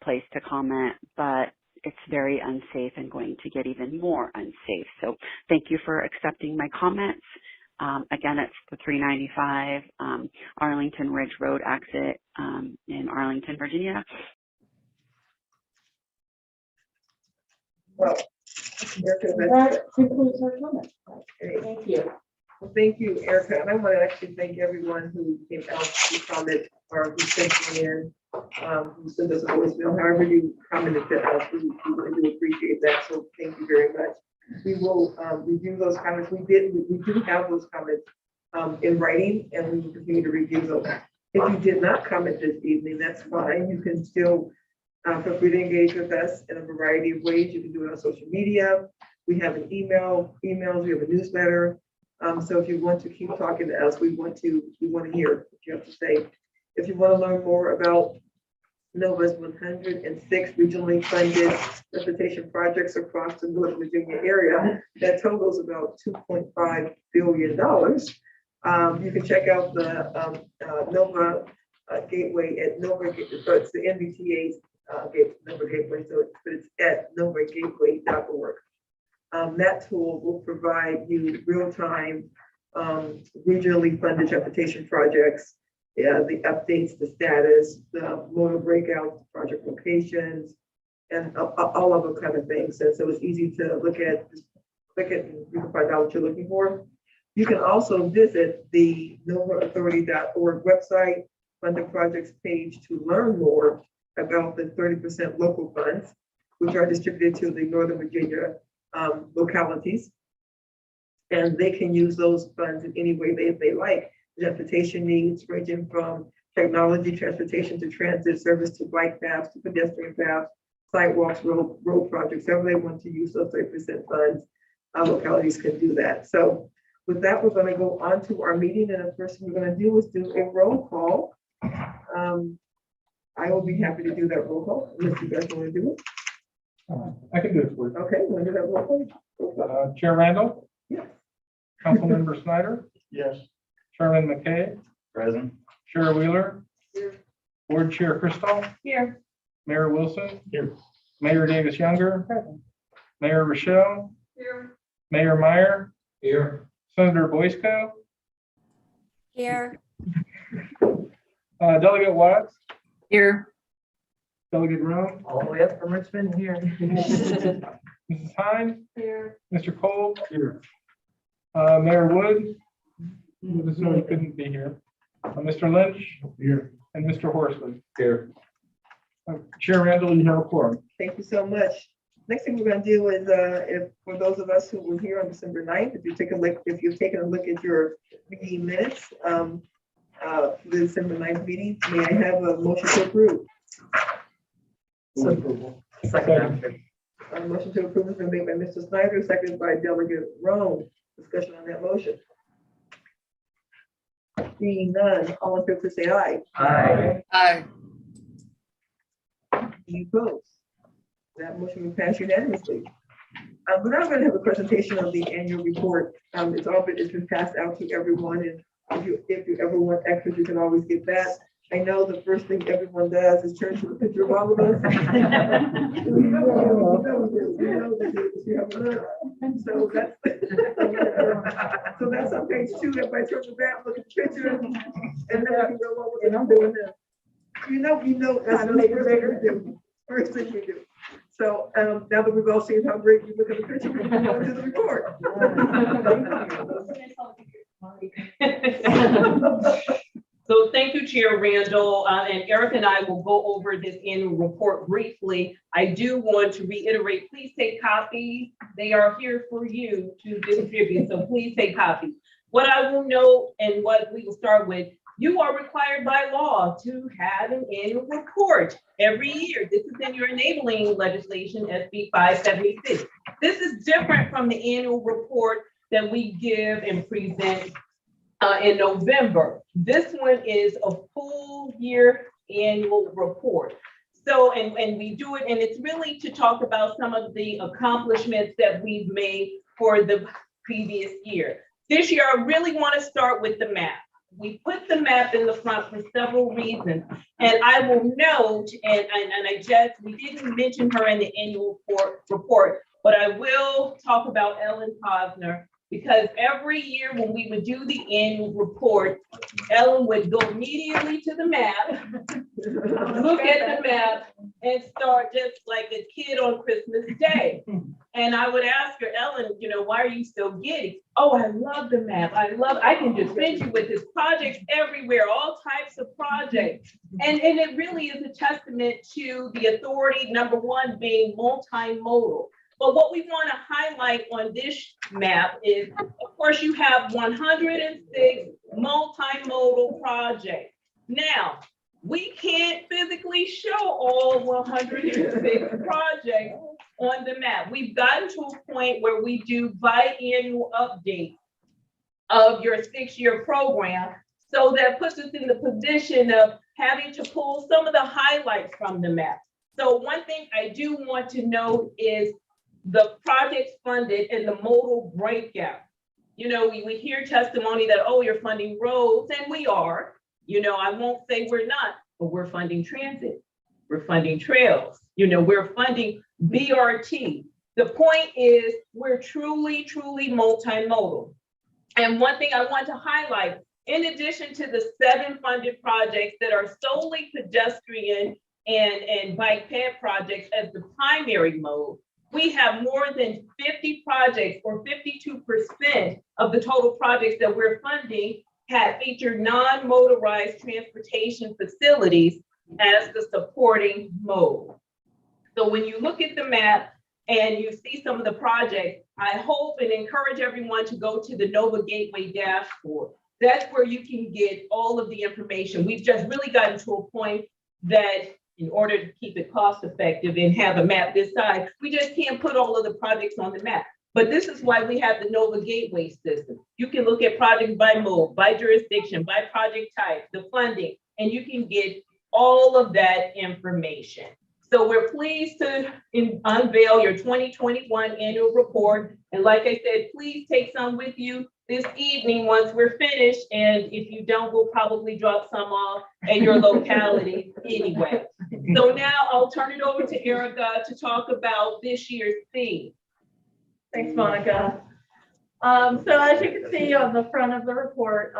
place to comment, but it's very unsafe and going to get even more unsafe. So thank you for accepting my comments. Again, it's the 395 Arlington Ridge Road exit in Arlington, Virginia. Well, Erica, That concludes our comments. okay. Thank you. Well, thank you, Erica. And I want to actually thank everyone who came out to comment or who sent me in, who sent us a voicemail, however you commented to us. We really do appreciate that. So thank you very much. We will review those comments. We do have those comments in writing, and we will continue to review those. If you did not comment this evening, that's fine. You can still feel free to engage with us in a variety of ways. You can do it on social media. We have an emails, we have a newsletter. So if you want to keep talking to us, we want to hear what you have to say. If you want to learn more about NOVA's 106 regionally funded transportation projects across the Northern Virginia area, that totals about $2.5 billion. You can check out the NOVA Gateway at NOVA, so it's the NVTA's NOVA Gateway, so it's at novagateway.org. That tool will provide you real-time regionally funded transportation projects, the updates, the status, the motor breakouts, project locations, and all of those kind of things. And so it's easy to look at, just click it and you can find out what you're looking for. You can also visit the novaauthority.org website, funded projects page, to learn more about the 30% local funds, which are distributed to the Northern Virginia localities. And they can use those funds in any way they like. Transportation needs ranging from technology, transportation to transit, service to bike paths, to pedestrian paths, sidewalks, road projects, however they want to use those 30% funds, localities can do that. So with that, we're going to go on to our meeting, and the first thing we're going to do is do a roll call. I will be happy to do that roll call, unless you guys want to do it. I can do it for you. Okay, we'll do that roll call. Chair Randall, Yes. Councilmember Snyder. Yes. Chairman McKay, Present. Chair Wheeler, Here. Board Chair Christoph, Here. Mayor Wilson. Here. Mayor Davis Younger. Mayor Rochelle. Here. Mayor Meyer. Here. Senator Boysko. Here. Delegate Watts. Here. Delegate Rome. All the way up from Richmond here. Mrs. Hines. Here. Mr. Cole. Here. Mayor Wood. This one couldn't be here. Mr. Lynch. Here. And Mr. Horsley. Here. Chair Randall, you have a quorum. Thank you so much. Next thing we're gonna do is, if, for those of us who were here on December 9th, if you've taken a look at your meeting minutes, for the December 9th meeting, may I have a motion to approve? So, Second. motion to approve has been made by Mr. Snyder, seconded by Delegate Rome. Discussion on that motion. Seeing none, all in favor say aye. Aye. Aye. Any opposed? That motion will pass unanimously. We're now going to have a presentation of the annual report. It's been passed out to everyone, and if you ever want extras, you can always get that. I know the first thing everyone does is turn to the picture of all of us. So that's on page 2. Everybody turn to that, look at the picture, and then we can go on with it. I'm doing this. You know, that's the first thing we do. So now that we've all seen how great you look at the picture, we can go to the report. So thank you, Chair Randall, and Eric and I will go over this annual report briefly. I do want to reiterate, please take copies. They are here for you to distribute, so please take copies. What I will note and what we will start with, you are required by law to have an annual report every year. This is in your enabling legislation, SB 576. This is different from the annual report that we give and present in November. This one is a full year annual report. So, and we do it, and it's really to talk about some of the accomplishments that we've made for the previous year. This year, I really want to start with the map. We put the map in the front for several reasons. And I will note, we didn't mention her in the annual report, but I will talk about Ellen Posner, because every year when we would do the annual report, Ellen would go immediately to the map, look at the map, and start just like a kid on Christmas Day. And I would ask her, Ellen, why are you so giddy? Oh, I love the map. I can just send you with this projects everywhere, all types of projects. And it really is a testament to the authority, number one, being multimodal. But what we want to highlight on this map is, of course, you have 106 multimodal projects. Now, we can't physically show all 106 projects on the map. We've gotten to a point where we do biannual updates of your 6-year program. So that puts us in the position of having to pull some of the highlights from the map. So one thing I do want to note is the projects funded and the modal breakout. We hear testimony that, oh, you're funding roads, and we are. I won't say we're not, but we're funding transit. We're funding trails. We're funding BRT. The point is we're truly, truly multimodal. And one thing I want to highlight, in addition to the 7 funded projects that are solely pedestrian and bike path projects as the primary mode, we have more than 50 projects, or 52% of the total projects that we're funding have featured non-motorized transportation facilities as the supporting mode. So when you look at the map and you see some of the projects, I hope and encourage everyone to go to the Nova Gateway dashboard. That's where you can get all of the information. We've just really gotten to a point that in order to keep it cost effective and have a map this size, we just can't put all of the projects on the map. But this is why we have the Nova Gateway system. You can look at projects by mode, by jurisdiction, by project type, the funding, and you can get all of that information. So we're pleased to unveil your 2021 annual report. And like I said, please take some with you. this evening once we're finished. And if you don't, we'll probably drop some off at your locality anyway. So now I'll turn it over to Erica to talk about this year's theme. Thanks, Monica. So as you can see on the front of the report,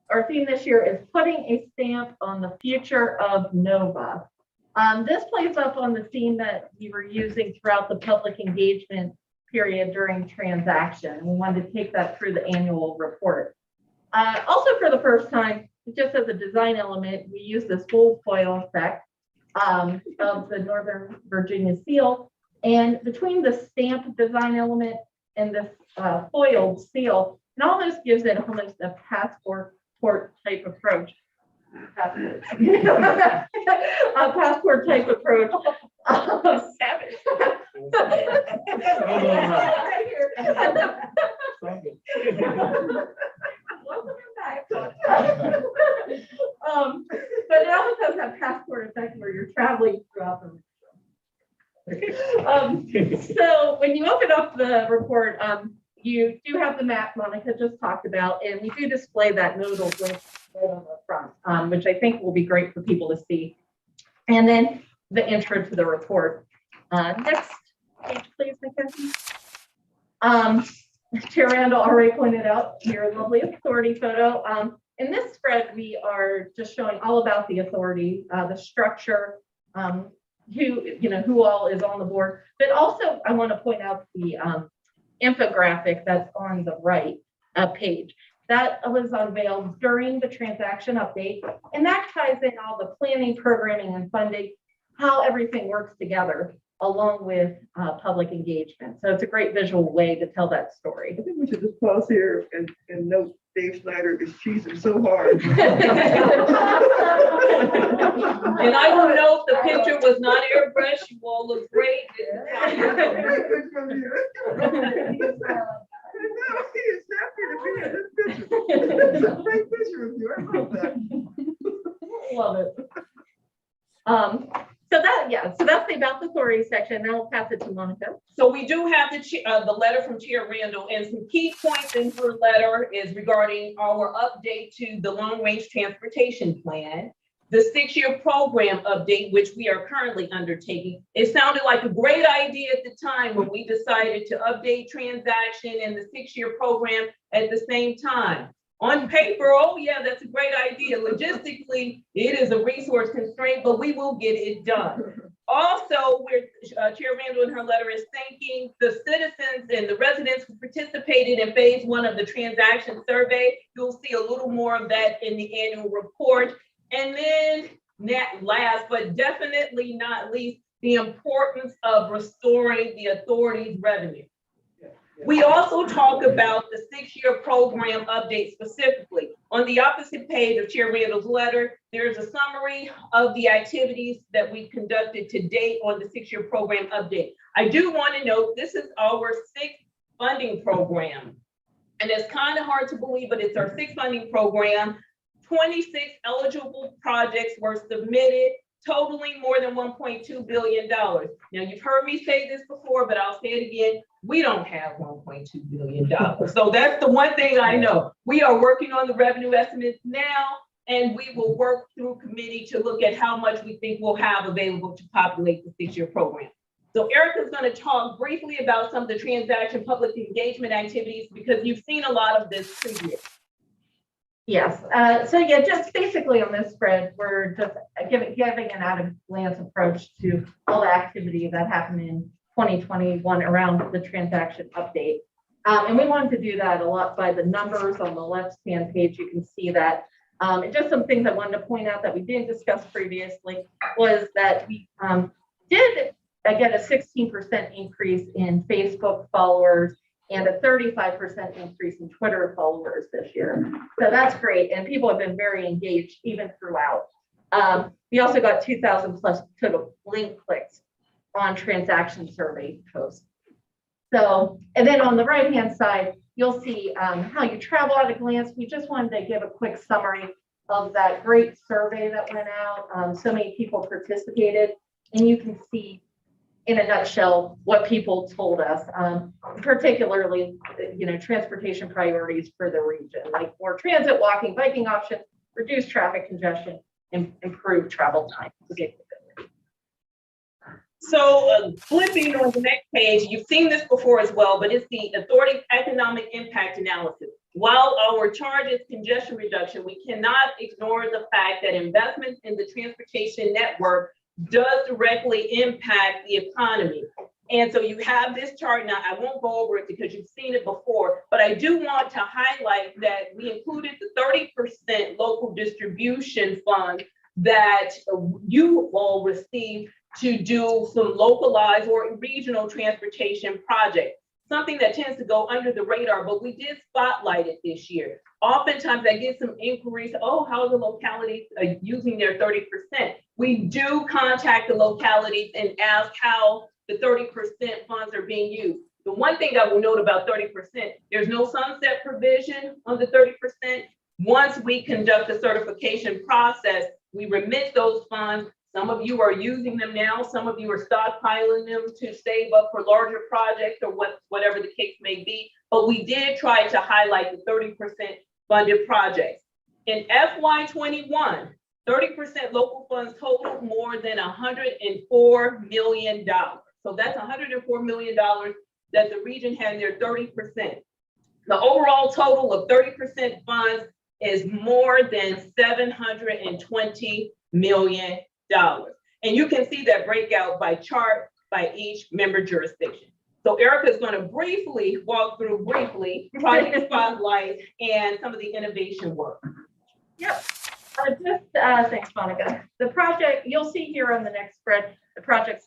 our theme this year is putting a stamp on the future of NOVA. This plays up on the theme that we were using throughout the public engagement period during transaction. We wanted to take that through the annual report. Also for the first time, just as a design element, we use this gold foil effect of the Northern Virginia seal. And between the stamp design element and this foiled seal, it almost gives it almost a passport type approach. A passport type approach. Savage. Welcome back. But it almost has that passport effect where you're traveling throughout the so when you open up the report, you do have the map Monica just talked about, and we do display that nodal link right on the front, which I think will be great for people to see. And then the intro to the report. Next page, please, Mackenzie. Chair Randall already pointed out your lovely authority photo. In this spread, we are just showing all about the authority, the structure, who all is on the board, but also I want to point out the infographic that's on the right page. That was unveiled during the transaction update, and that ties in all the planning, programming, and funding, how everything works together along with public engagement. So it's a great visual way to tell that story. I think we should just pause here and note Dave Schneider is cheesing so hard. And I will note the picture was not airbrushed. You all look great. He is happy to be in this picture. It's a great picture of you. I love that. Love it. So that's the about the authority section. Now I'll pass it to Monica. So we do have the letter from Chair Randall, and some key points in her letter is regarding our update to the long-range transportation plan, the 6-year program update, which we are currently undertaking. It sounded like a great idea at the time when we decided to update transaction and the 6-year program at the same time. On paper, oh yeah, that's a great idea. Logistically, it is a resource constraint, but we will get it done. Also, Chair Randall in her letter is thanking the citizens and the residents who participated in phase 1 of the transaction survey. You'll see a little more of that in the annual report. And then last, but definitely not least, the importance of restoring the authority's revenue. We also talk about the 6-year program update specifically. On the opposite page of Chair Randall's letter, there's a summary of the activities that we've conducted to date on the 6-year program update. I do want to note this is our 6th funding program. And it's kind of hard to believe, but it's our 6th funding program. 26 eligible projects were submitted, totaling more than $1.2 billion. Now, you've heard me say this before, but I'll say it again. We don't have $1.2 billion. So that's the one thing I know. We are working on the revenue estimates now, and we will work through committee to look at how much we think we'll have available to populate the 6-year program. So Erica's going to talk briefly about some of the transaction public engagement activities because you've seen a lot of this previously. Yes. So yeah, just basically on this spread, we're just giving an at-a-glance approach to all the activity that happened in 2021 around the transaction update. And we wanted to do that a lot by the numbers on the left-hand page. You can see that. And just some things I wanted to point out that we didn't discuss previously was that we did get a 16% increase in Facebook followers and a 35% increase in Twitter followers this year. So that's great. And people have been very engaged even throughout. We also got 2,000 plus total link clicks on transaction survey posts. So, and then on the right-hand side, you'll see how you travel at a glance. We just wanted to give a quick summary of that great survey that went out. So many people participated, and you can see in a nutshell, what people told us, particularly, transportation priorities for the region, like more transit, walking, biking options, reduce traffic congestion, and improve travel time. So flipping on the next page, you've seen this before as well, but it's the authority economic impact analysis. While our charge is congestion reduction, we cannot ignore the fact that investments in the transportation network does directly impact the economy. And so you have this chart now. I won't go over it because you've seen it before, but I do want to highlight that we included the 30% local distribution fund that you all received to do some localized or regional transportation projects, something that tends to go under the radar, but we did spotlight it this year. Oftentimes I get some inquiries, oh, how are the localities using their 30%? We do contact the localities and ask how the 30% funds are being used. The one thing I will note about 30%, there's no sunset provision on the 30%. Once we conduct the certification process, we remit those funds. Some of you are using them now. Some of you are stockpiling them to save up for larger projects or whatever the case may be. But we did try to highlight the 30% funded projects. In FY21, 30% local funds totaled more than $104 million. So that's $104 million that the region had in their 30%. The overall total of 30% funds is more than $720 million. And you can see that breakout by chart by each member jurisdiction. So Erica is going to briefly walk through project spotlight and some of the innovation work. Yep. Thanks, Monica. The project, you'll see here on the next spread, the project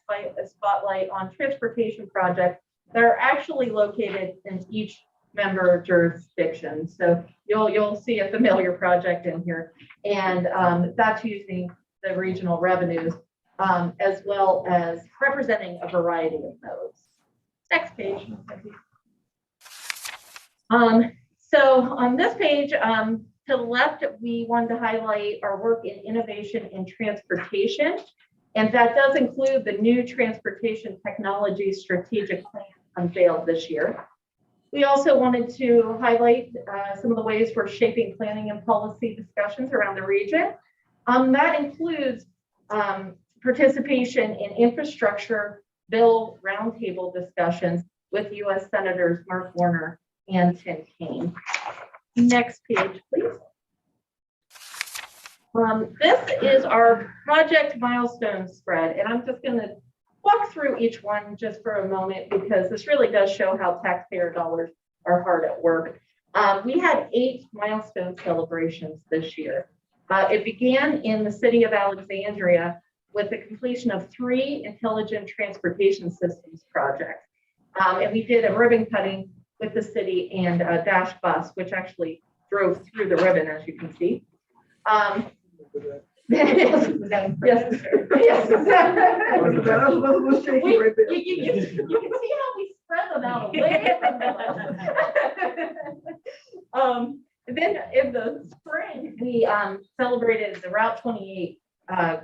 spotlight on transportation projects that are actually located in each member jurisdiction. So you'll see a familiar project in here, and that's using the regional revenues, as well as representing a variety of those. Next page. So on this page, to the left, we wanted to highlight our work in innovation in transportation, and that does include the new transportation technology strategic plan unveiled this year. We also wanted to highlight some of the ways we're shaping planning and policy discussions around the region. That includes participation in infrastructure bill roundtable discussions with U.S. Senators Mark Warner and Tim Kaine. Next page, please. This is our project milestone spread, and I'm just going to walk through each one just for a moment because this really does show how taxpayer dollars are hard at work. We had 8 milestone celebrations this year. It began in the city of Alexandria with the completion of 3 intelligent transportation systems projects. And we did a ribbon cutting with the city and a dash bus, which actually drove through the ribbon, as you can see. Yes. Yes. You can see how we spread them out away from the and then in the spring, we celebrated the Route 28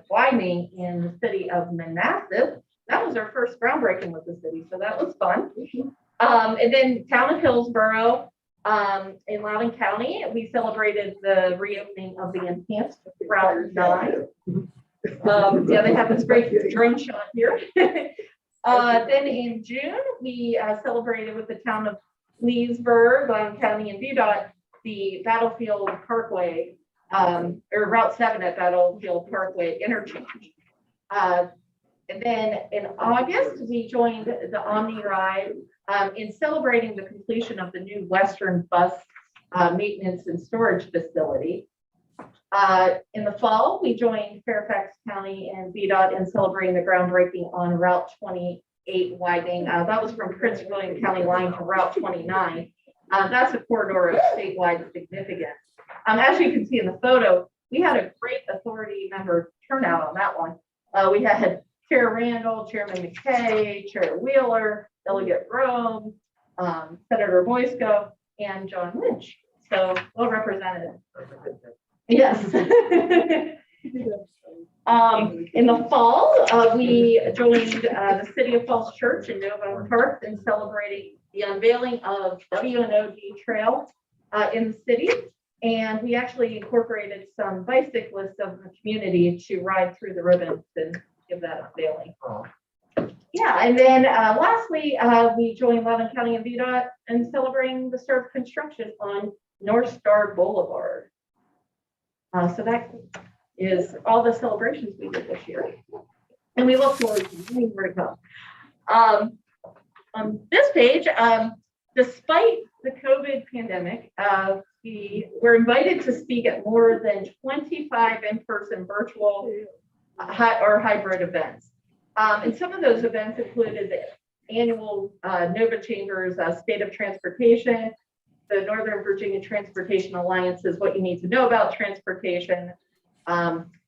widening in the city of Manassas. That was our first groundbreaking with the city, so that was fun. And then town of Hillsborough in Loudoun County, we celebrated the reopening of the enhanced Route 9. Yeah, they have this great drone shot here. Then in June, we celebrated with the town of Leesburg, Loudoun County, and VDOT the Battlefield Parkway, or Route 7 at Battlefield Parkway interchange. And then in August, we joined the Omni Ride in celebrating the completion of the new Western Bus maintenance and storage facility. In the fall, we joined Fairfax County and VDOT in celebrating the groundbreaking on Route 28 widening. That was from Prince William County line to Route 29. That's a corridor of statewide significance. As you can see in the photo, we had a great authority member turnout on that one. We had Chair Randall, Chairman McKay, Chair Wheeler, Delegate Rome, Senator Boysko, and John Lynch. So well represented. Yes. In the fall, we joined the City of Falls Church in Nova Park in celebrating the unveiling of WNOD Trail in the city. And we actually incorporated some bicyclists of the community to ride through the ribbons and give that unveiling. Yeah, and then lastly, we joined Loudoun County and VDOT in celebrating the start of construction on North Star Boulevard. So that is all the celebrations we did this year. And we look forward to many more to come. On this page, despite the COVID pandemic, we were invited to speak at more than 25 in-person virtual or hybrid events. And some of those events included the annual Nova Chambers State of Transportation, the Northern Virginia Transportation Alliance's What You Need to Know About Transportation,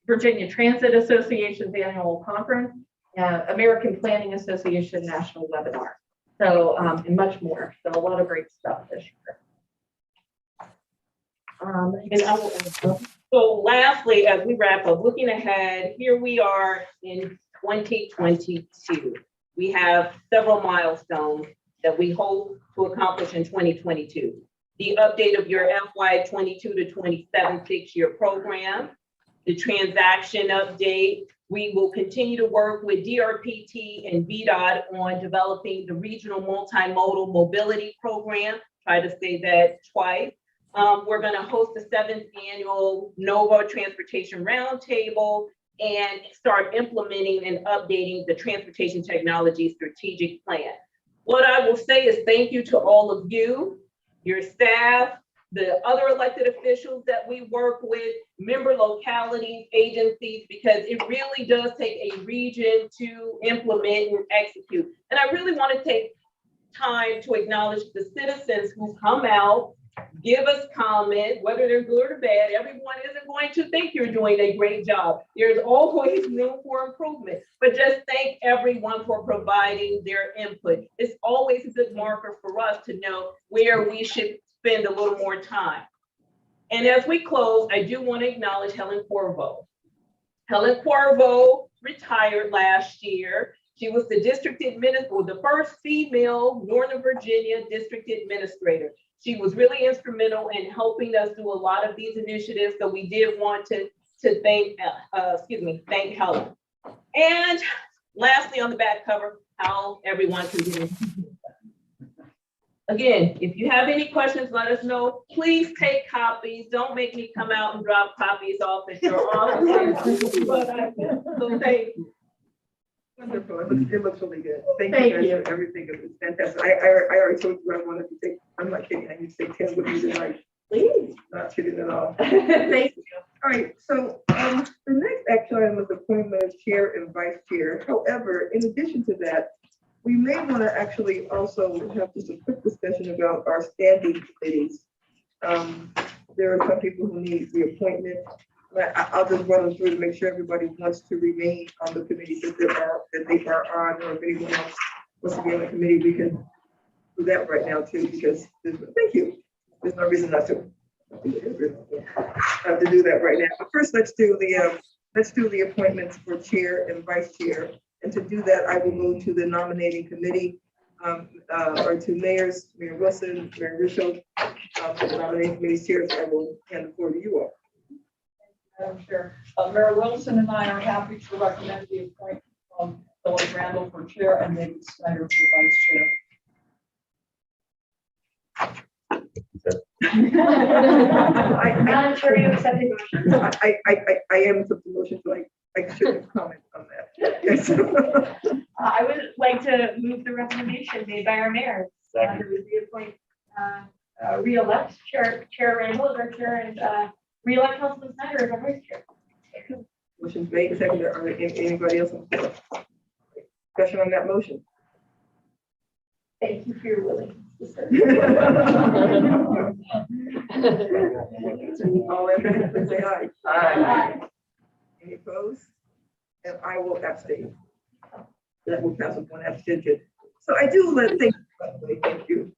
Virginia Transit Association's annual conference, American Planning Association National Webinar. So, and much more. So a lot of great stuff this year. And I will, So lastly, as we wrap up, looking ahead, here we are in 2022. We have several milestones that we hope to accomplish in 2022. The update of your FY 22 to 27 6-year program, the transaction update. We will continue to work with DRPT and VDOT on developing the regional multimodal mobility program. Try to say that twice. We're going to host the 7th annual NOVA Transportation Roundtable and start implementing and updating the Transportation Technology Strategic Plan. What I will say is thank you to all of you, your staff, the other elected officials that we work with, member localities, agencies, because it really does take a region to implement and execute. And I really want to take time to acknowledge the citizens who come out, give us comment, whether they're good or bad. Everyone isn't going to think you're doing a great job. There's always room for improvement, but just thank everyone for providing their input. It's always a good marker for us to know where we should spend a little more time. And as we close, I do want to acknowledge Helen Corvo. Helen Corvo retired last year. She was the district administrator, the first female Northern Virginia district administrator. She was really instrumental in helping us do a lot of these initiatives. So we did want to thank Helen. And lastly, on the back cover, how everyone can get in. Again, if you have any questions, let us know. Please take copies. Don't make me come out and drop copies off at your office. So thank you. Wonderful. It looks really good. Thank you guys for everything. It was fantastic. I already told you I wanted to take, I'm not kidding. I need to take 10 with me tonight. please. Not kidding at all. Thank you. All right, so the next action item is appointment of chair and vice chair. However, in addition to that, we may want to actually also have just a quick discussion about our standing committees. There are some people who need reappointment. I'll just run them through to make sure everybody wants to remain on the committee that they are on, or if anyone else wants to be on the committee, we can do that right now too, because thank you. There's no reason not to. I have to do that right now. But first, let's do the appointments for chair and vice chair. And to do that, I will go to the nominating committee, or to Mayor Wilson, Mayor Russo, the nominating committee chairs. I will hand the floor to you all. Madam Chair, Mayor Wilson and I are happy to recommend the appointment of Philip Randall for chair and David Snyder for vice chair. Madam Chair, you accept the motion? I am accepting the motion, so I shouldn't comment on that. Yes. I would like to move the recommendation made by our mayor. To reappoint, re-elect Chair Randall as our chair and re-elect Councilman Snyder as our vice chair. Motion's made, seconded. Are there anybody else on the floor? Discussion on that motion? Thank you for your willingness to serve. All in favor, please say aye. Aye. Any opposed? And I will abstain. That will pass with one abstention. So I do want to thank you, by the way. Thank you.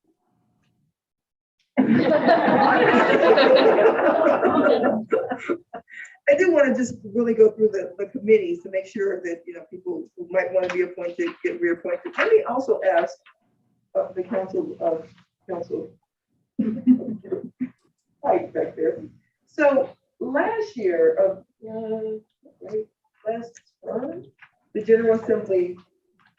I do want to just really go through the committees to make sure that, people who might want to be appointed get reappointed. Let me also ask the council, right back there. So last year, last spring, the General Assembly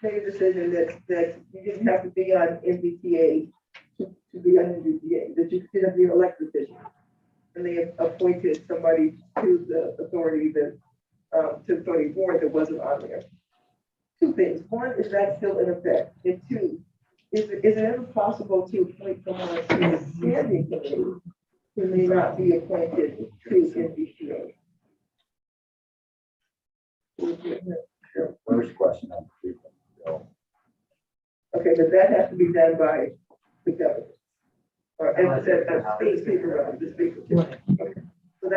made a decision that you didn't have to be on MBTA to be on MBTA, that you could be an elected official. And they appointed somebody to the authority to the authority board that wasn't on there. Two things. One, is that still in effect? And two, is it ever possible to appoint someone to the standing committee who may not be appointed to MBTA? First question on people. Okay, but that has to be done by the governor. Or the speaker. Okay. So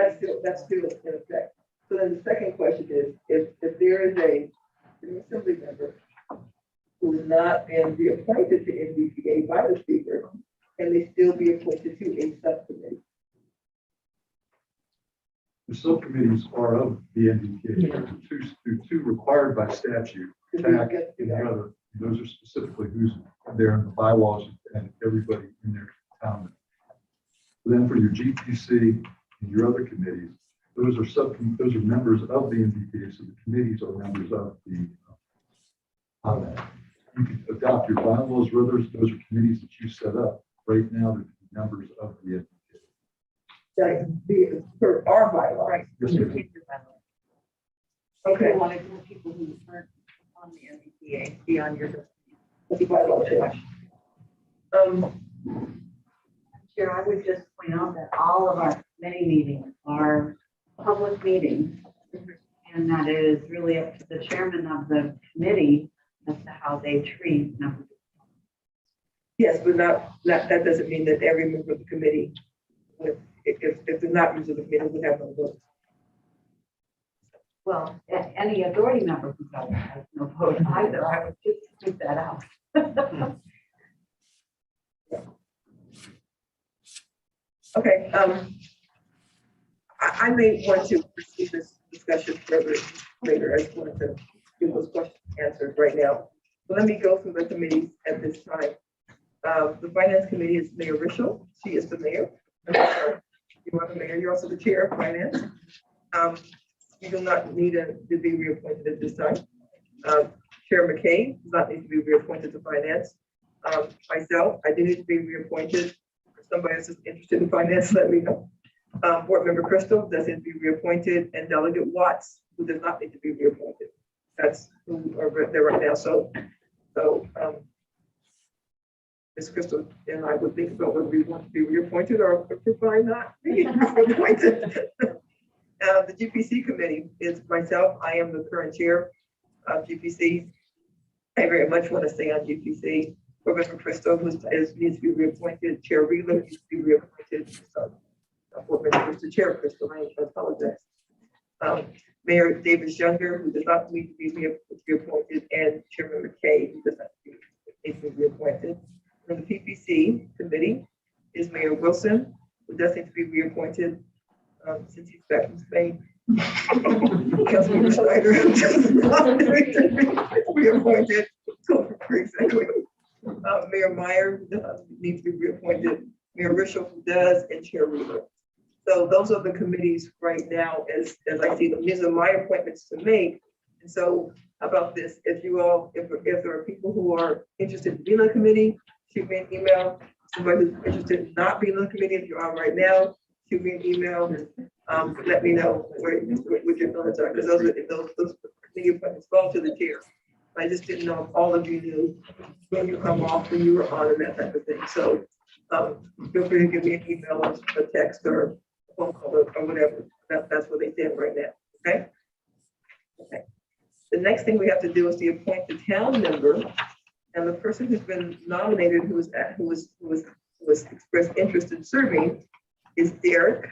that's still in effect. So then the second question is, if there is an assembly member who is not being reappointed to MBTA by the speaker, can they still be appointed to a subcommittee? The subcommittees are of the NDPA. There are two required by statute, TAC and the other. Those are specifically who's there in the bylaws and everybody in their town. Then for your GPC and your other committees, those are members of the NDPA, so the committees are members of the you can adopt your bylaws, whether those are committees that you set up. Right now, they're members of the NDPA. For our bylaw. Right. Yes, sir. Okay. You want to do people who aren't on the MBTA be on your. That's the bylaw change. Chair, I would just point out that all of our committee meetings are public meetings. And that it is really up to the chairman of the committee as to how they treat members. Yes, but that doesn't mean that every member of the committee, if they're not members of the committee, would have no vote. Well, any authority member who has no vote either. I would just keep that out. Okay, I may want to proceed this discussion further later. I just wanted to get those questions answered right now. But let me go through the committees at this time. The Finance Committee is Mayor Rischel. She is the mayor. You are the mayor. You're also the chair of Finance. You do not need to be reappointed at this time. Chair McKay does not need to be reappointed to Finance. Myself, I do need to be reappointed. If somebody else is interested in Finance, let me know. Board Member Crystal does need to be reappointed, and Delegate Watts, who does not need to be reappointed. That's who are there right now. So Ms. Crystal and I would think about whether we want to be reappointed or prefer not being reappointed. The GPC committee is myself. I am the current chair of GPC. I very much want to stay on GPC. Board Member Crystal, who needs to be reappointed. Chair Wheeler needs to be reappointed. Board Member Crystal, Chair Crystal, I apologize. Mayor Davis Younger, who does not need to be reappointed, and Chairman McKay, who does not need to be reappointed. And the PPC committee is Mayor Wilson, who does need to be reappointed since he's back from Spain. Councilmember Schneider does not need to be reappointed. Exactly. Mayor Meyer needs to be reappointed. Mayor Rischel, who does, and Chair Wheeler. So those are the committees right now as I see them. These are my appointments to make. And so how about this? If there are people who are interested in being on a committee, shoot me an email. Somebody who's interested in not being on the committee, if you're on right now, shoot me an email. Let me know what your thoughts are, because those committee appointments fall to the chair. I just didn't know if all of you knew when you come off, when you were on, and that type of thing. So feel free to give me an email or a text or a phone call or whatever. That's what they did right now. Okay. Okay. The next thing we have to do is to appoint the town member, and the person who's been nominated, who was expressed interest in serving, is Derek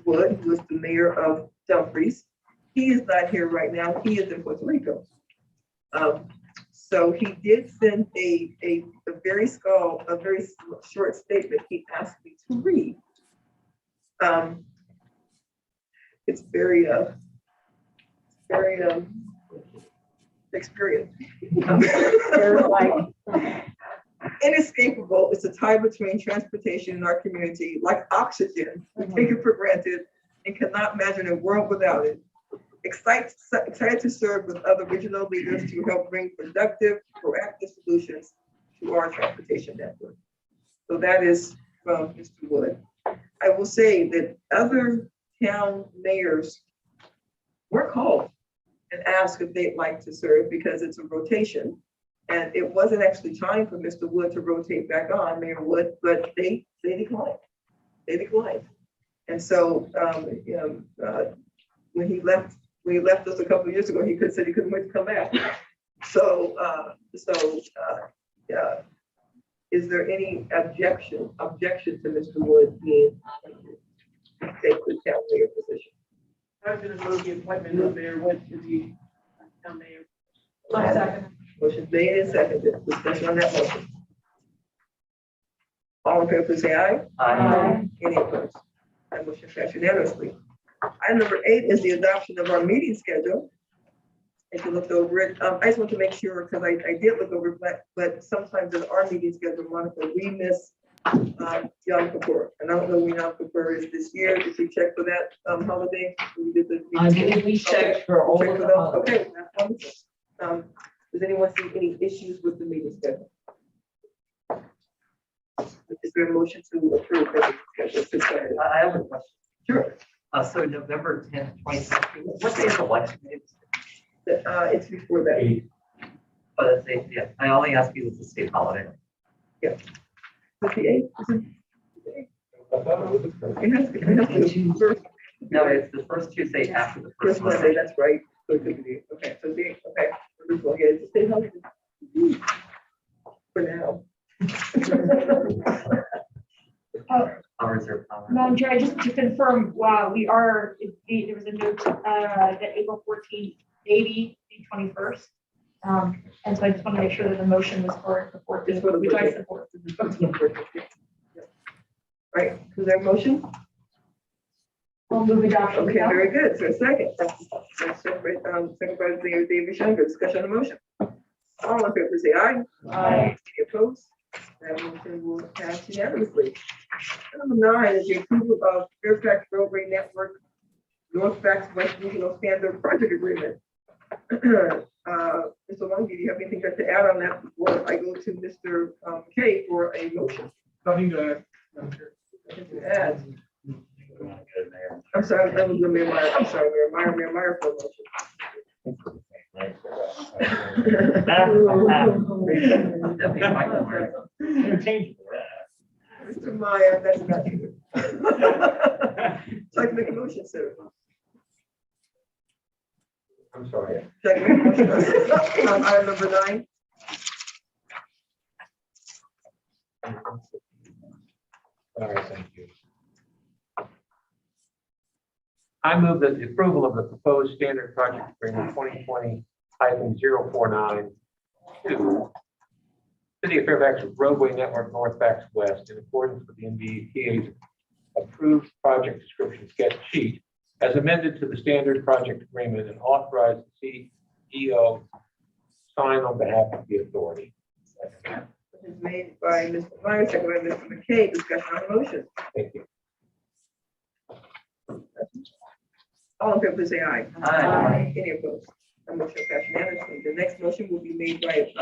Wood, who is the mayor of Dumfries. He is not here right now. He is in Puerto Rico. So he did send a very short statement he asked me to read. it's very, experienced. Inescapable. It's a tie between transportation in our community, like oxygen. We take it for granted and cannot imagine a world without it. Excited to serve with other regional leaders to help bring productive, proactive solutions to our transportation network. So that is from Mr. Wood. I will say that other town mayors were called and asked if they'd like to serve because it's a rotation. And it wasn't actually time for Mr. Wood to rotate back on, Mayor Wood, but they declined. They declined. And so when he left us a couple of years ago, he said he couldn't wait to come back. So is there any objection to Mr. Wood being take the town mayor position? I'm going to move the appointment of Mayor Wood to the town mayor. Second. Motion made and seconded. Discussion on that motion. All in favor, please say aye. Aye. Any opposed? That motion passed unanimously. Item number 8 is the adoption of our meeting schedule. If you looked over it, I just want to make sure, because I did look over it, but sometimes in our meeting schedule, Monica, we miss Yom Kippur. And I don't know when Yom Kippur is this year. Did you check for that holiday? We did the I believe we checked for all of the holidays. Okay, that's wonderful. Does anyone see any issues with the meeting schedule? Is there a motion to approve the schedule? I have a question. Sure. So November 10th, 2016, what day is the election? It's before that. Oh, that's it, yeah. I only ask you, it's a state holiday. Yeah. Is it the 8th? Is it the 8th? It has to be first. No, it's the first Tuesday after the First first Monday, Monday. that's right. So it could be, okay, so the, okay. First one, yeah, it's a state holiday. For now. I'll reserve power. Madam Chair, just to confirm, we are, there was a note that April 14th, maybe the 21st. And so I just want to make sure that the motion was for the 14th, which I support. Right, is there a motion? We'll move adoption. Okay, very good. So a second. Second by Mayor David Younger. Discussion on the motion. All in favor, please say aye. Aye. Any opposed? That motion will pass unanimously. Number 9 is the approval of Fairfax Roadway Network North Fax West Regional Standard Project Agreement. Mr. Lungi, do you have anything to add on that before I go to Mr. Kay for a motion? Nothing to add, Madam Chair. Nothing to add. I'm sorry, that was the Mayor Meyer. I'm sorry, Mayor Meyer for a motion. Mr. Meyer, that's not you. So I can make a motion, sir. I'm sorry. So I can make a motion on item number 9. All right, thank you. I move that the approval of the proposed standard project agreement 2020-049 to City of Fairfax Roadway Network North Fax West in accordance with the MDTA's approved project description sketch sheet as amended to the standard project agreement and authorize the CEO sign on behalf of the authority. Is made by Mr. Meyer, second by Mr. McKay. Discussion on the motion. Thank you. All in favor, please say aye. Aye. Any opposed? That motion passed unanimously. The next motion will be made by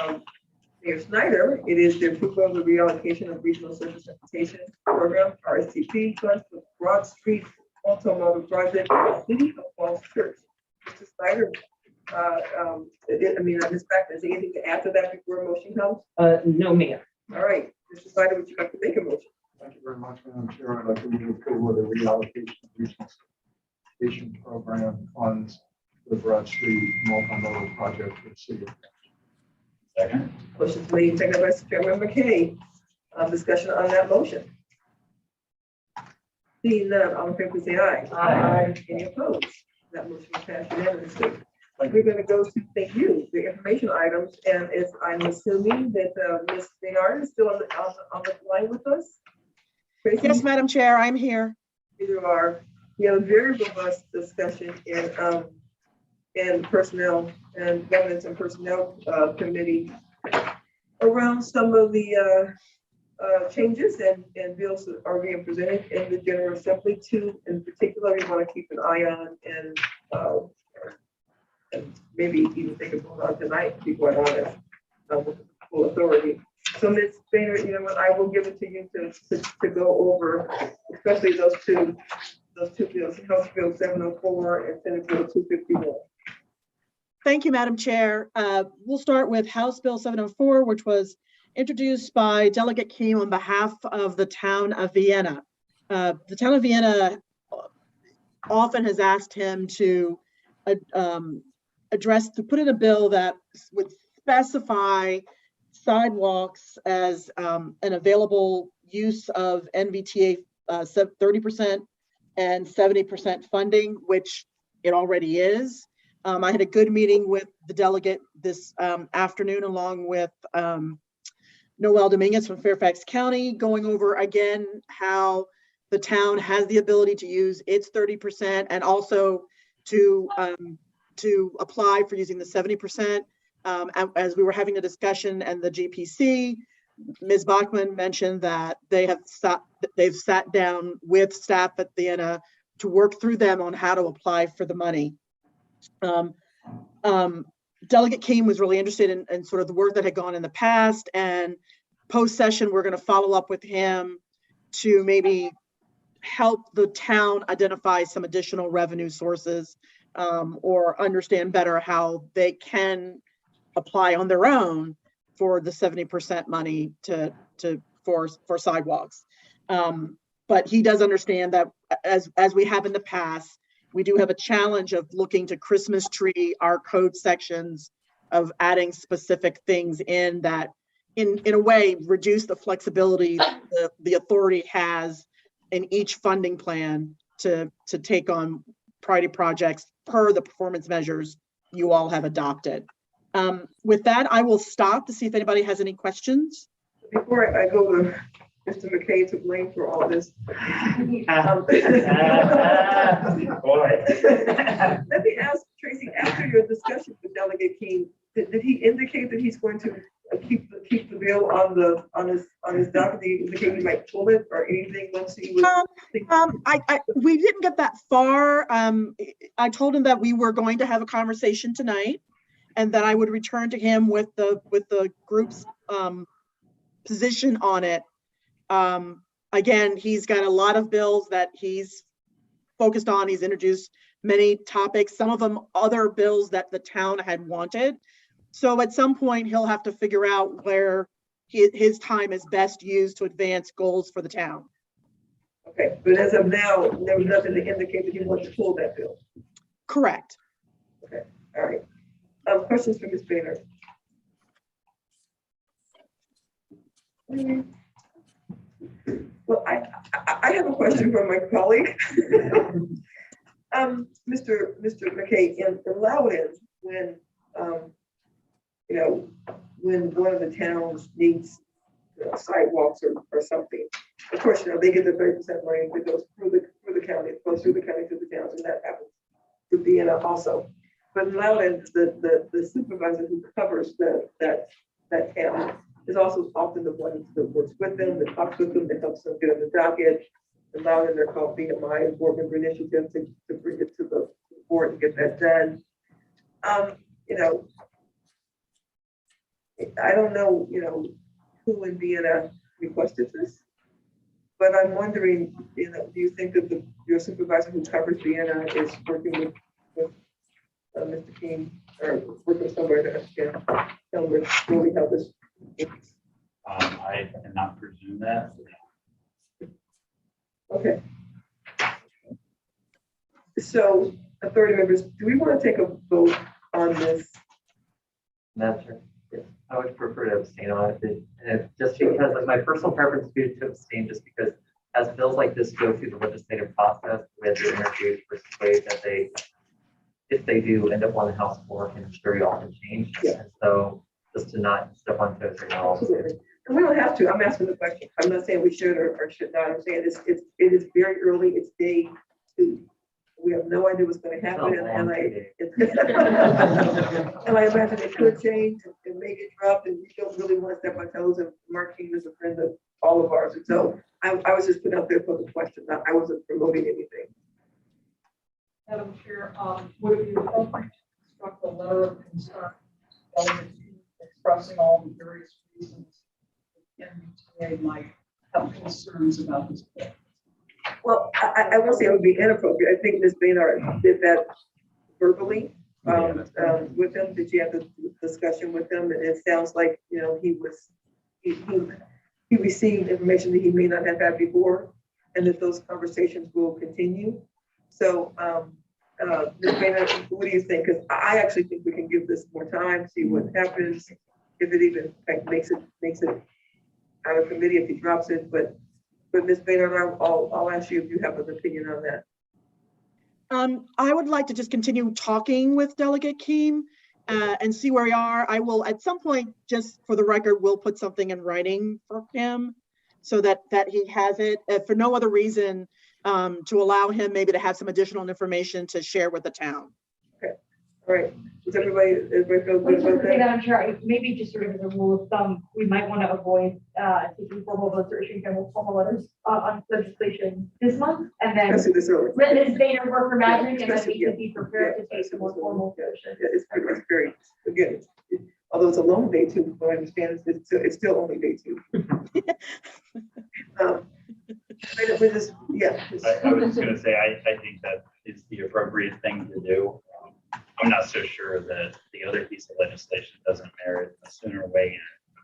Mayor Snyder. It is the approval of the reallocation of regional service transportation program, RSTP funds for Broad Street Automobile Project, City of Falls Church. Mr. Snyder, Ms. Beckman, is there anything to add to that before a motion comes? No, ma'am. All right, Mr. Snyder, would you like to make a motion? Thank you very much, Madam Chair. I'd like to move approval of the reallocation of regional station program funds for the Broad Street multimodal project for the city. Second. Motion's made, seconded by Chairman McKay. Discussion on that motion. Seeing none, all in favor, please say aye. Aye. Any opposed? That motion will pass unanimously. We're going to go to, thank you, the information items, and it's, I'm assuming that Ms. Maynard is still on the line with us? Tracy? Yes, Madam Chair, I'm here. Either are. We had a very robust discussion in personnel and governance and personnel committee around some of the changes and bills that are being presented in the General Assembly. Two in particular, we want to keep an eye on and maybe even think of going on tonight, to be quite honest, with full authority. So Ms. Boehner, you know what, I will give it to you to go over, especially those two bills, House Bill 704 and Senate Bill 251. Thank you, Madam Chair. We'll start with House Bill 704, which was introduced by Delegate King on behalf of the town of Vienna. The town of Vienna often has asked him to put in a bill that would specify sidewalks as an available use of NVTA 30% and 70% funding, which it already is. I had a good meeting with the delegate this afternoon, along with Noel Dominguez from Fairfax County, going over again how the town has the ability to use its 30% and also to apply for using the 70%. As we were having a discussion and the GPC, Ms. Bachman mentioned that they've sat down with staff at Vienna to work through them on how to apply for the money. Delegate King was really interested in sort of the work that had gone in the past, and post-session, we're going to follow up with him to maybe help the town identify some additional revenue sources or understand better how they can apply on their own for the 70% money for sidewalks. But he does understand that as we have in the past, we do have a challenge of looking to Christmas tree our code sections of adding specific things in that in a way reduce the flexibility the authority has in each funding plan to take on priority projects per the performance measures you all have adopted. With that, I will stop to see if anybody has any questions. Before I go to Mr. McKay to blame for all this. Let me ask Tracy, after your discussion with Delegate King, did he indicate that he's going to keep the bill on his docket? Did he indicate he might pull it or anything once he was? We didn't get that far. I told him that we were going to have a conversation tonight, and that I would return to him with the group's position on it. Again, he's got a lot of bills that he's focused on. He's introduced many topics, some of them other bills that the town had wanted. So at some point, he'll have to figure out where his time is best used to advance goals for the town. Okay, but as of now, there was nothing to indicate that he wants to pull that bill. Correct. Okay, all right. Questions for Ms. Boehner? Well, I have a question for my colleague. Mr. McKay, in Loudon, when when one of the towns needs sidewalks or something, of course, they get the 30% money that goes through the county, it goes through the county to the towns, and that happens with Vienna also. But in Loudon, the supervisor who covers that town is also often the one that works with them, that talks with them, that helps them get on the docket. In Loudon, they're called BMI, board member initiative, to bring it to the board and get that done. I don't know, who in Vienna requested this, but I'm wondering, do you think that your supervisor who covers Vienna is working with Mr. King, or working with somebody to tell him really how this works? I cannot presume that. Okay. So, authority members, do we want to take a vote on this? Madam Chair, yes, I would prefer to abstain on it. And just because, like, my personal preference would be to abstain, just because as bills like this go through the legislative process, we have to interview versus ways that if they do end up on the House floor, can very often change. Yeah. And so just to not step on toes right now. And we don't have to. I'm asking the question. I'm not saying we should or should not. I'm saying it is very early. It's day 2. We have no idea what's gonna happen, It's a and long I, day. and I imagine it could change and make it drop, and we don't really want to step on toes, and Martine is a friend of all of ours, and so I was just putting out there for the question, I wasn't promoting anything. Madam Chair, would it be appropriate to construct a letter of concern expressing all the various reasons the MBTA might have concerns about this bill? Well, I won't say it would be inappropriate. I think Ms. Baynard did that verbally with them. Did you have the discussion with them? And it sounds like, you know, he received information that he may not have had before, and that those conversations will continue. So, Ms. Baynard, what do you think? Because I actually think we can give this more time, see what happens, if it even makes it out of committee, if he drops it, but Ms. Baynard, I'll ask you if you have an opinion on that. I would like to just continue talking with Delegate Keem and see where we are. I will, at some point, just for the record, we'll put something in writing for him so that he has it, for no other reason, to allow him maybe to have some additional information to share with the town. Okay, all right. Does everybody feel good about that? Madam Chair, maybe just sort of as a rule of thumb, we might want to avoid taking formal votes or issuing formal letters on legislation this month, and then Let's do this early. let Ms. Baynard work her magic, and then especially- we can be prepared to take the more formal position. Yeah, it's very, again, although it's a long day too, but I understand it's still only day 2. We just, yeah. I was just gonna say, I think that is the appropriate thing to do. I'm not so sure that the other piece of legislation doesn't merit a sooner weigh-in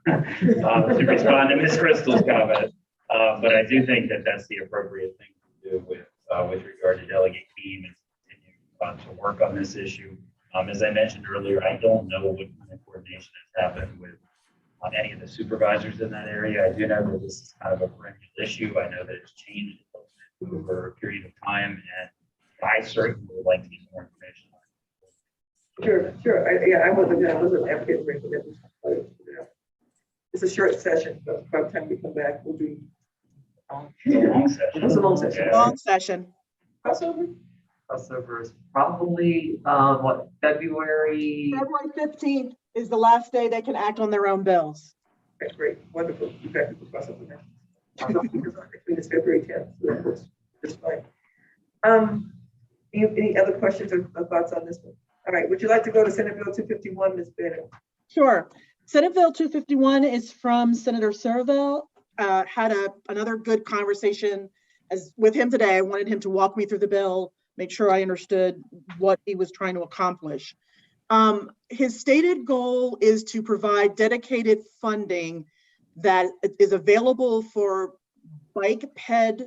to respond to Ms. Crystal's comment. But I do think that that's the appropriate thing to do with regard to Delegate Keem and continue to work on this issue. As I mentioned earlier, I don't know what kind of coordination has happened with any of the supervisors in that area. I do know that this is kind of a perennial issue. I know that it's changed over a period of time, and I certainly would like to get more information. Sure. I wasn't advocating for it. It's a short session, but by the time we come back, we'll be. It's a long session. It's a long session. Yeah. Long session. Crossover is probably, February? February 15th is the last day they can act on their own bills. That's great, wonderful. You guys can cross over now. It's February 10th, so that works just fine. Any other questions or thoughts on this one? All right, would you like to go to Senate Bill 251, Ms. Bennett? Sure. Senate Bill 251 is from Senator Serville. Had another good conversation with him today. I wanted him to walk me through the bill, make sure I understood what he was trying to accomplish. His stated goal is to provide dedicated funding that is available for bike ped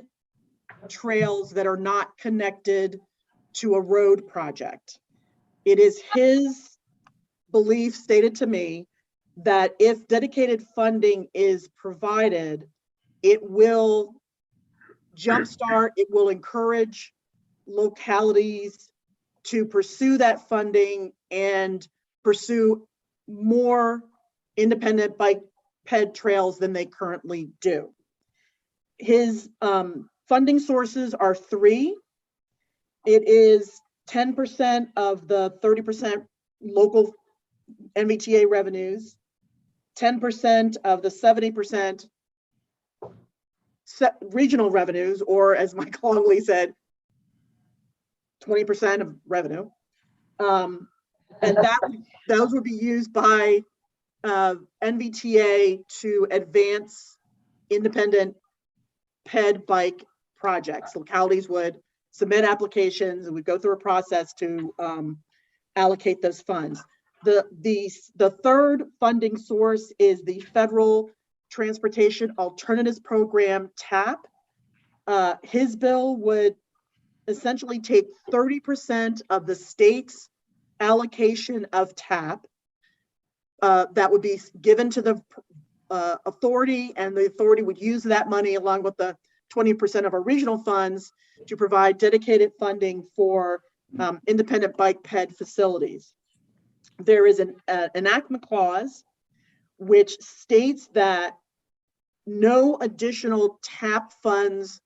trails that are not connected to a road project. It is his belief, stated to me, that if dedicated funding is provided, it will jumpstart, it will encourage localities to pursue that funding and pursue more independent bike ped trails than they currently do. His funding sources are 3. It is 10% of the 30% local MBTA revenues, 10% of the 70% regional revenues, or as my colleague said, 20% of revenue. And those would be used by NVTA to advance independent ped bike projects. Localities would submit applications and would go through a process to allocate those funds. The third funding source is the Federal Transportation Alternatives Program, TAP. His bill would essentially take 30% of the state's allocation of TAP that would be given to the authority, and the authority would use that money along with the 20% of our regional funds to provide dedicated funding for independent bike ped facilities. There is an enactment clause which states that no additional TAP funds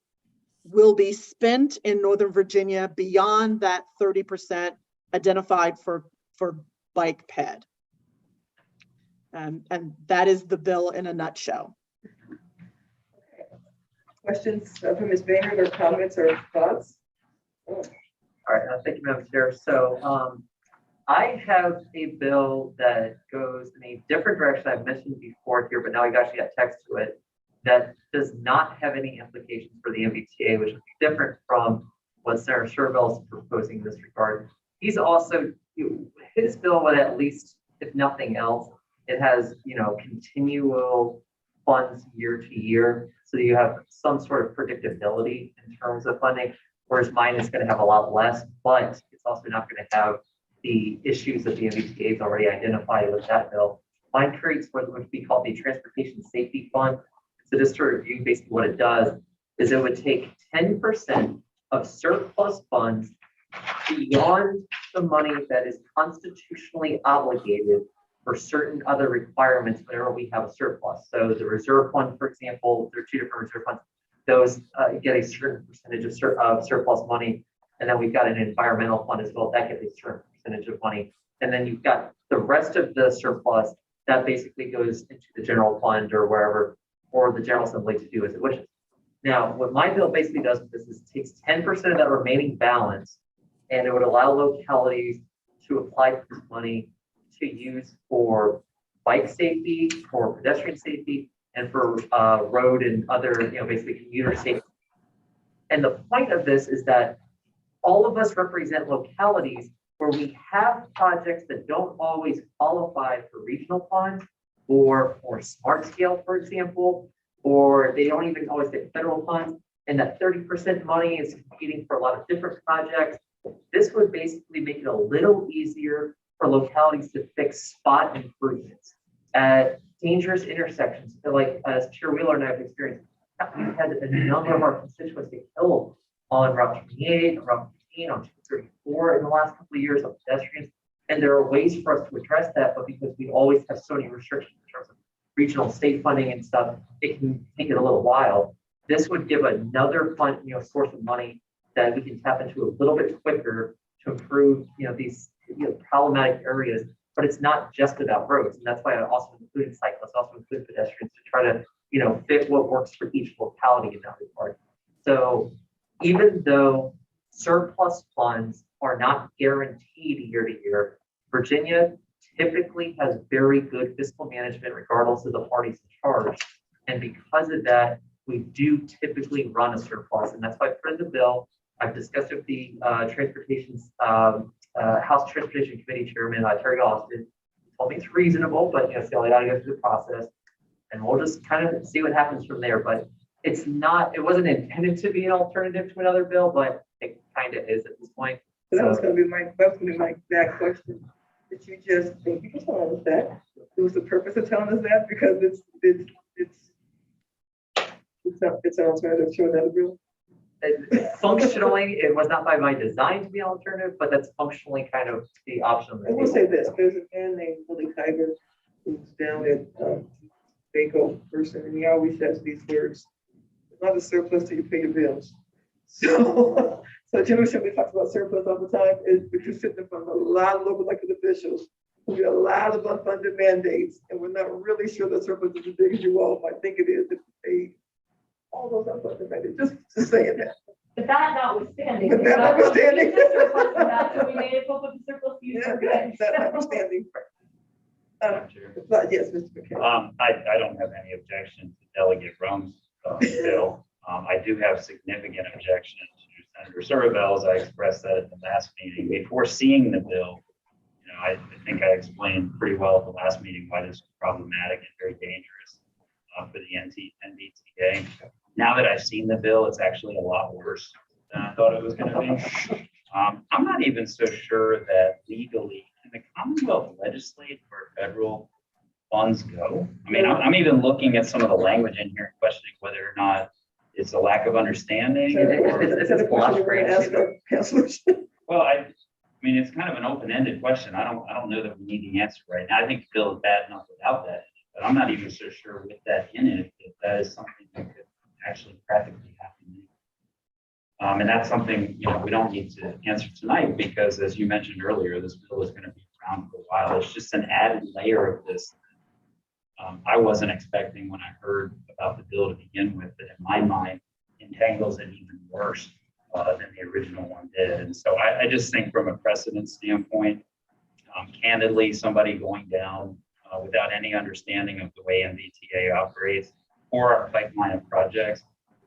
will be spent in Northern Virginia beyond that 30% identified for bike ped. And that is the bill in a nutshell. Questions from Ms. Maynard or comments or thoughts? All right, thank you, Madam Chair. So I have a bill that goes in a different direction I've mentioned before here, but now we've actually got text to it that does not have any implications for the MBTA, which is different from what Senator Sherville is proposing in this regard. He's also, his bill would at least, if nothing else, it has, continual funds year to year. So you have some sort of predictability in terms of funding, whereas mine is going to have a lot less, but it's also not going to have the issues that the MBTA has already identified with that bill. Mine creates what would be called the Transportation Safety Fund. So just to review basically what it does is it would take 10% of surplus funds beyond the money that is constitutionally obligated for certain other requirements whenever we have a surplus. So the reserve fund, for example, there are two different reserve funds. Those get a certain percentage of surplus money. And then we've got an environmental fund as well. That gets a certain percentage of money. And then you've got the rest of the surplus that basically goes into the general fund or wherever, or the General Assembly to do as it wishes. Now, what my bill basically does with this is it takes 10% of that remaining balance, and it would allow localities to apply for this money to use for bike safety, for pedestrian safety, and for road and other, basically commuter safety. And the point of this is that all of us represent localities where we have projects that don't always qualify for regional funds or for smart scale, for example, or they don't even always get federal funds. And that 30% money is competing for a lot of different projects. This would basically make it a little easier for localities to fix spot improvements at dangerous intersections. Like as Chair Wheeler and I have experienced, we've had a number of our constituents get killed on Route 28, on Route 15, on 234 in the last couple of years of pedestrians. And there are ways for us to address that, but because we always have so many restrictions in terms of regional state funding and stuff, it can take it a little while. This would give another fund, source of money that we can tap into a little bit quicker to improve, these problematic areas. But it's not just about roads, and that's why I also included cyclists, also include pedestrians to try to, fit what works for each locality in that regard. So even though surplus funds are not guaranteed year to year, Virginia typically has very good fiscal management regardless of the parties in charge. And because of that, we do typically run a surplus. And that's why for the bill, I've discussed with the House Transportation Committee Chairman, Terry Austin. He told me it's reasonable, but still I gotta go through the process. And we'll just kind of see what happens from there. But it wasn't intended to be an alternative to another bill, but it kind of is at this point. So that was going to be my exact question. Did you just think you were telling us that? It was the purpose of telling us that because it's an alternative to another bill? Functionally, it was not by my design to be an alternative, but that's functionally kind of the option. I will say this, there's a man named Willie Kiger who's down at Baco person, and he always says these words, not a surplus till you pay your bills. So General Assembly talks about surplus all the time, is because sitting from a lot of local elected officials who get a lot of unfunded mandates, and we're not really sure the surplus is as big as you all might think it is if they all those unfunded mandates, just saying that. But that notwithstanding. But that notwithstanding. So we made it up with the surplus use for good. That notwithstanding. But yes, Mr. McKay. I don't have any objection to Delegate Rome's bill. I do have significant objection to Senator Surville's. I expressed that at the last meeting. Before seeing the bill, I think I explained pretty well at the last meeting why this was problematic and very dangerous for the NBTA. Now that I've seen the bill, it's actually a lot worse than I thought it was going to be. I'm not even so sure that legally can the Commonwealth legislate where federal funds go. I mean, I'm even looking at some of the language in here and questioning whether or not it's a lack of understanding. It's a question we're going to ask. Well, I mean, it's kind of an open-ended question. I don't know that we need the answer right now. I think the bill is bad enough without that, but I'm not even so sure with that in it if that is something that could actually practically happen. And that's something, we don't need to answer tonight because as you mentioned earlier, this bill is going to be around for a while. It's just an added layer of this. I wasn't expecting when I heard about the bill to begin with, that in my mind entangles it even worse than the original one did. And so I just think from a precedent standpoint, candidly, somebody going down without any understanding of the way MBTA operates or our pipeline of projects,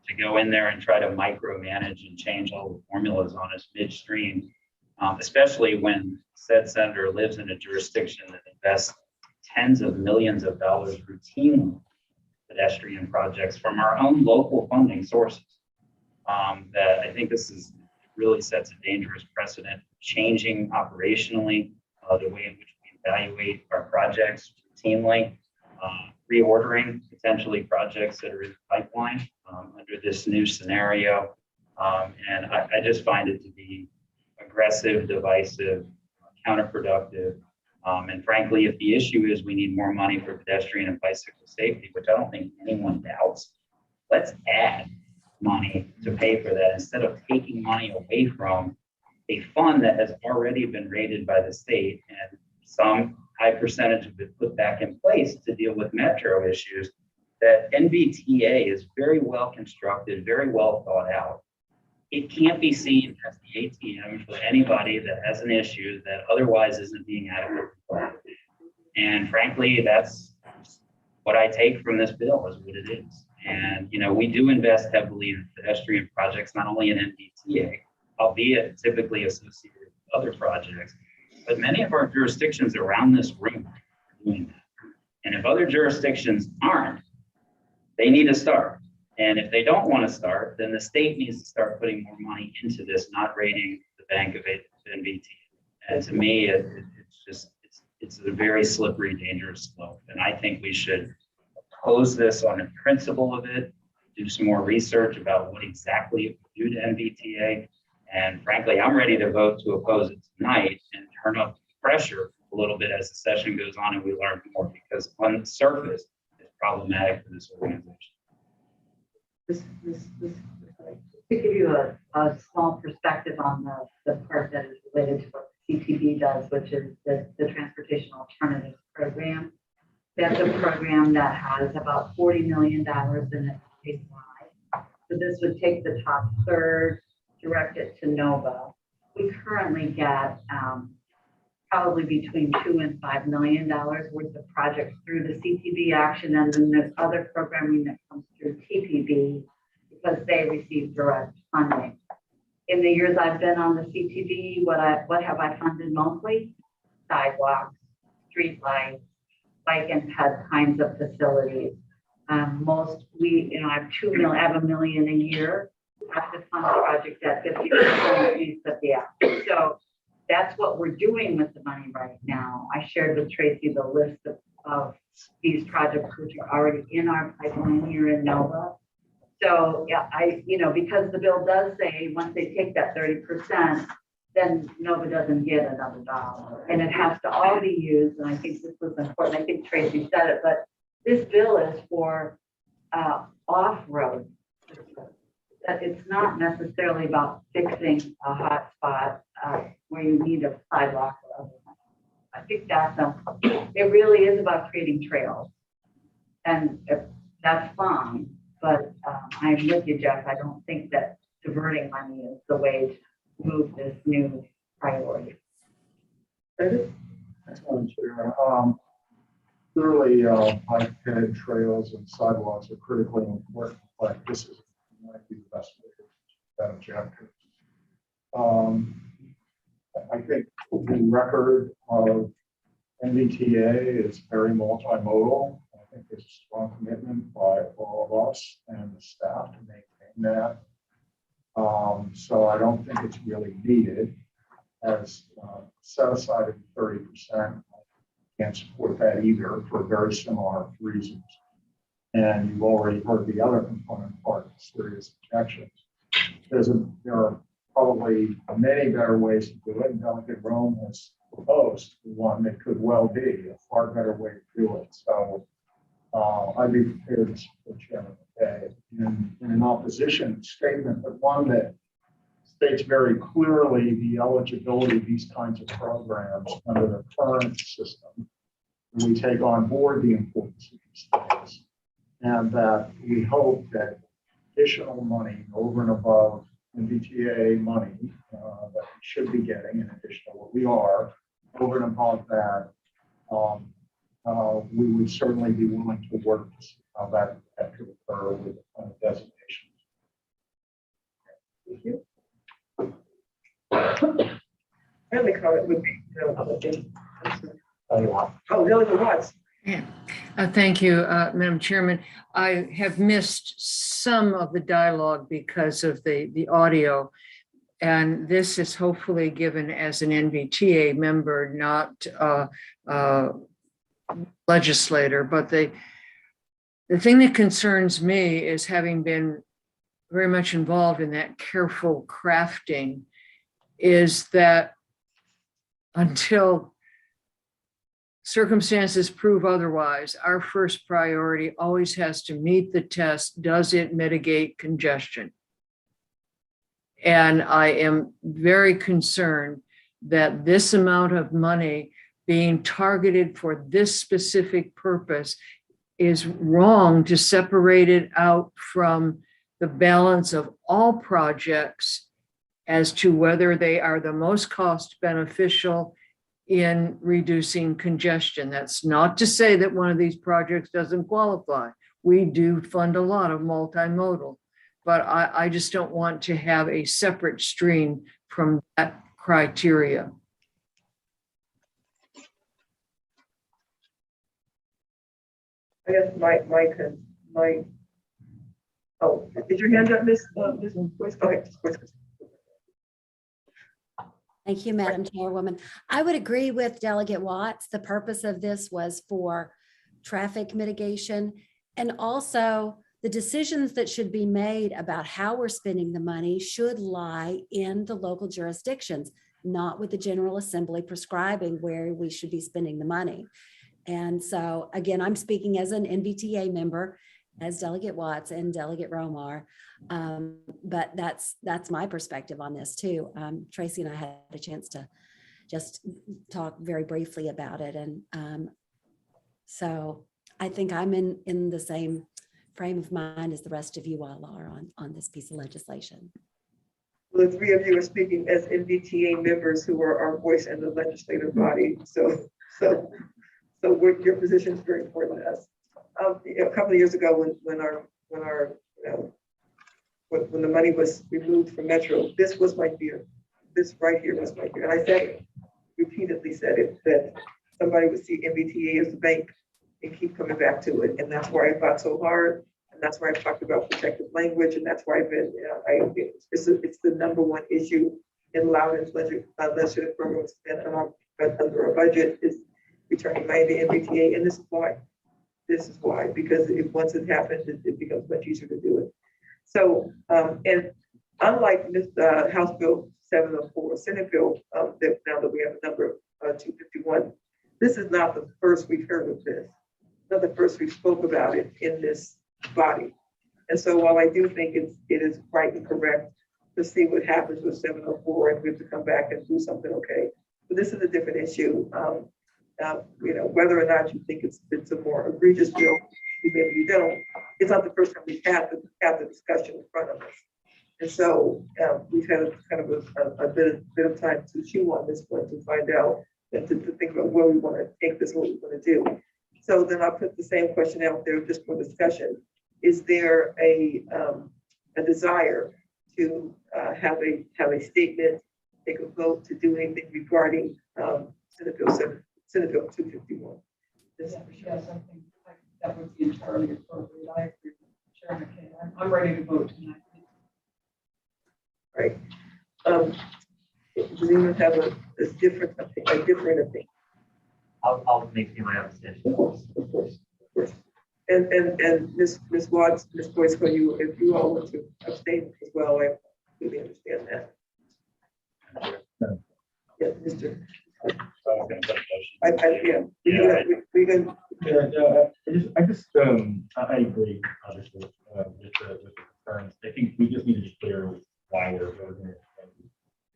to go in there and try to micromanage and change all the formulas on us midstream, especially when said senator lives in a jurisdiction that invests tens of millions of dollars routinely in pedestrian projects from our own local funding sources. That I think this really sets a dangerous precedent, changing operationally the way in which we evaluate our projects routinely, reordering potentially projects that are in the pipeline under this new scenario. And I just find it to be aggressive, divisive, counterproductive. And frankly, if the issue is we need more money for pedestrian and bicycle safety, which I don't think anyone doubts, let's add money to pay for that instead of taking money away from a fund that has already been rated by the state and some high percentage of it put back in place to deal with metro issues. That NVTA is very well constructed, very well thought out. It can't be seen as the ATM for anybody that has an issue that otherwise isn't being adequately funded. And frankly, that's what I take from this bill is what it is. And, we do invest heavily in pedestrian projects, not only in NVTA, albeit typically associated with other projects, but many of our jurisdictions around this room are doing that. And if other jurisdictions aren't, they need to start. And if they don't want to start, then the state needs to start putting more money into this, not raiding the bank of NVT. And to me, it's a very slippery, dangerous slope. And I think we should oppose this on the principle of it, do some more research about what exactly it would do to NVTA. And frankly, I'm ready to vote to oppose it tonight and turn up the pressure a little bit as the session goes on and we learn more, because on the surface, it's problematic for this organization. To give you a small perspective on the part that is related to what CTB does, which is the Transportation Alternatives Program. That's a program that has about $40 million in it statewide. So this would take the top third, direct it to NOVA. We currently get probably between $2 and $5 million worth of projects through the CTB action, and then the other programming that comes through TPB because they receive direct funding. In the years I've been on the CTB, what have I funded mostly? Sidewalks, street lights, bike and ped kinds of facilities. I have $1 million a year. Have to fund the project at 50% use of the app. So that's what we're doing with the money right now. I shared with Tracy the list of these projects which are already in our pipeline here in NOVA. So yeah, because the bill does say once they take that 30%, then NOVA doesn't get another dollar. And it has to all be used. And I think this was important. I think Tracy said it, but this bill is for off-road. That it's not necessarily about fixing a hot spot where you need a sidewalk or other. I think it really is about creating trails, and that's fine. But I'm with you, Jeff. I don't think that diverting money is the way to move this new priority. Excellent, Chair. Clearly, bike ped trails and sidewalks are critically important, but this might be the best way to that objective. I think the record of MBTA is very multimodal. I think there's a strong commitment by all of us and the staff to maintain that. So I don't think it's really needed as set aside at 30%. I can't support that either for very similar reasons. And you've already heard the other component part, serious objections. There are probably many better ways to do it, and Delegate Rome has proposed one that could well be a far better way to do it. So I'd be prepared to support Chairman McKay in an opposition statement, but one that states very clearly the eligibility of these kinds of programs under the current system. We take on board the importance of these things, and that we hope that additional money over and above MBTA money that we should be getting, in addition to what we are, over and above that, we would certainly be willing to work to see how that could occur with designation. Thank you. My only comment would be, Delegate Watts. Yeah. Thank you, Madam Chairman. I have missed some of the dialogue because of the audio. And this is hopefully given as an NVTA member, not legislator. But the thing that concerns me is, having been very much involved in that careful crafting, is that until circumstances prove otherwise, our first priority always has to meet the test. Does it mitigate congestion? And I am very concerned that this amount of money being targeted for this specific purpose is wrong to separate it out from the balance of all projects as to whether they are the most cost beneficial in reducing congestion. That's not to say that one of these projects doesn't qualify. We do fund a lot of multimodal, but I just don't want to have a separate stream from that criteria. I guess oh, did your hand up, Ms. Boyce? Go ahead. Thank you, Madam Chairwoman. I would agree with Delegate Watts. The purpose of this was for traffic mitigation, and also the decisions that should be made about how we're spending the money should lie in the local jurisdictions, not with the General Assembly prescribing where we should be spending the money. And so, again, I'm speaking as an NVTA member, as Delegate Watts and Delegate Romar, but that's my perspective on this too. Tracy and I had a chance to just talk very briefly about it, and so I think I'm in the same frame of mind as the rest of you all are on this piece of legislation. Well, the three of you are speaking as NVTA members who are our voice in the legislative body. So your position is very important to us. A couple of years ago, when the money was removed from Metro, this was my fear. This right here was my fear, and I said it, repeatedly said it, that somebody would see MBTA as a bank and keep coming back to it, and that's why I fought so hard, and that's why I talked about protective language, and that's why I've been. It's the number one issue in Loudoun's legislative programs and under our budget is returning money to MBTA, and this is why. This is why, because once it happens, it becomes much easier to do it. So, and unlike House Bill 704, Senate Bill, that now that we have a number of 251, this is not the first we've heard of this, not the first we spoke about it in this body. And so while I do think it is right and correct to see what happens with 704 and we have to come back and do something, okay, but this is a different issue. Whether or not you think it's a more egregious bill, maybe you don't. It's not the first time we've had the discussion in front of us, and so we've had kind of a bit of time to chew on this one to find out and to think about where we want to take this, what we want to do. So then I'll put the same question out there just for discussion: is there a desire to have a statement, take a vote to do anything regarding Senate Bill 251. Yes, I think that would be entirely appropriate. I agree with Chair McKay. I'm ready to vote tonight. Right. Does anyone have a different opinion? I'll maintain my abstention. Of course. And Ms. Watts, Ms. Boyce, if you all want to abstain as well, I really understand that. Yeah, Mr. I agree, obviously, with the concerns. I think we just need to be clear why we're voting and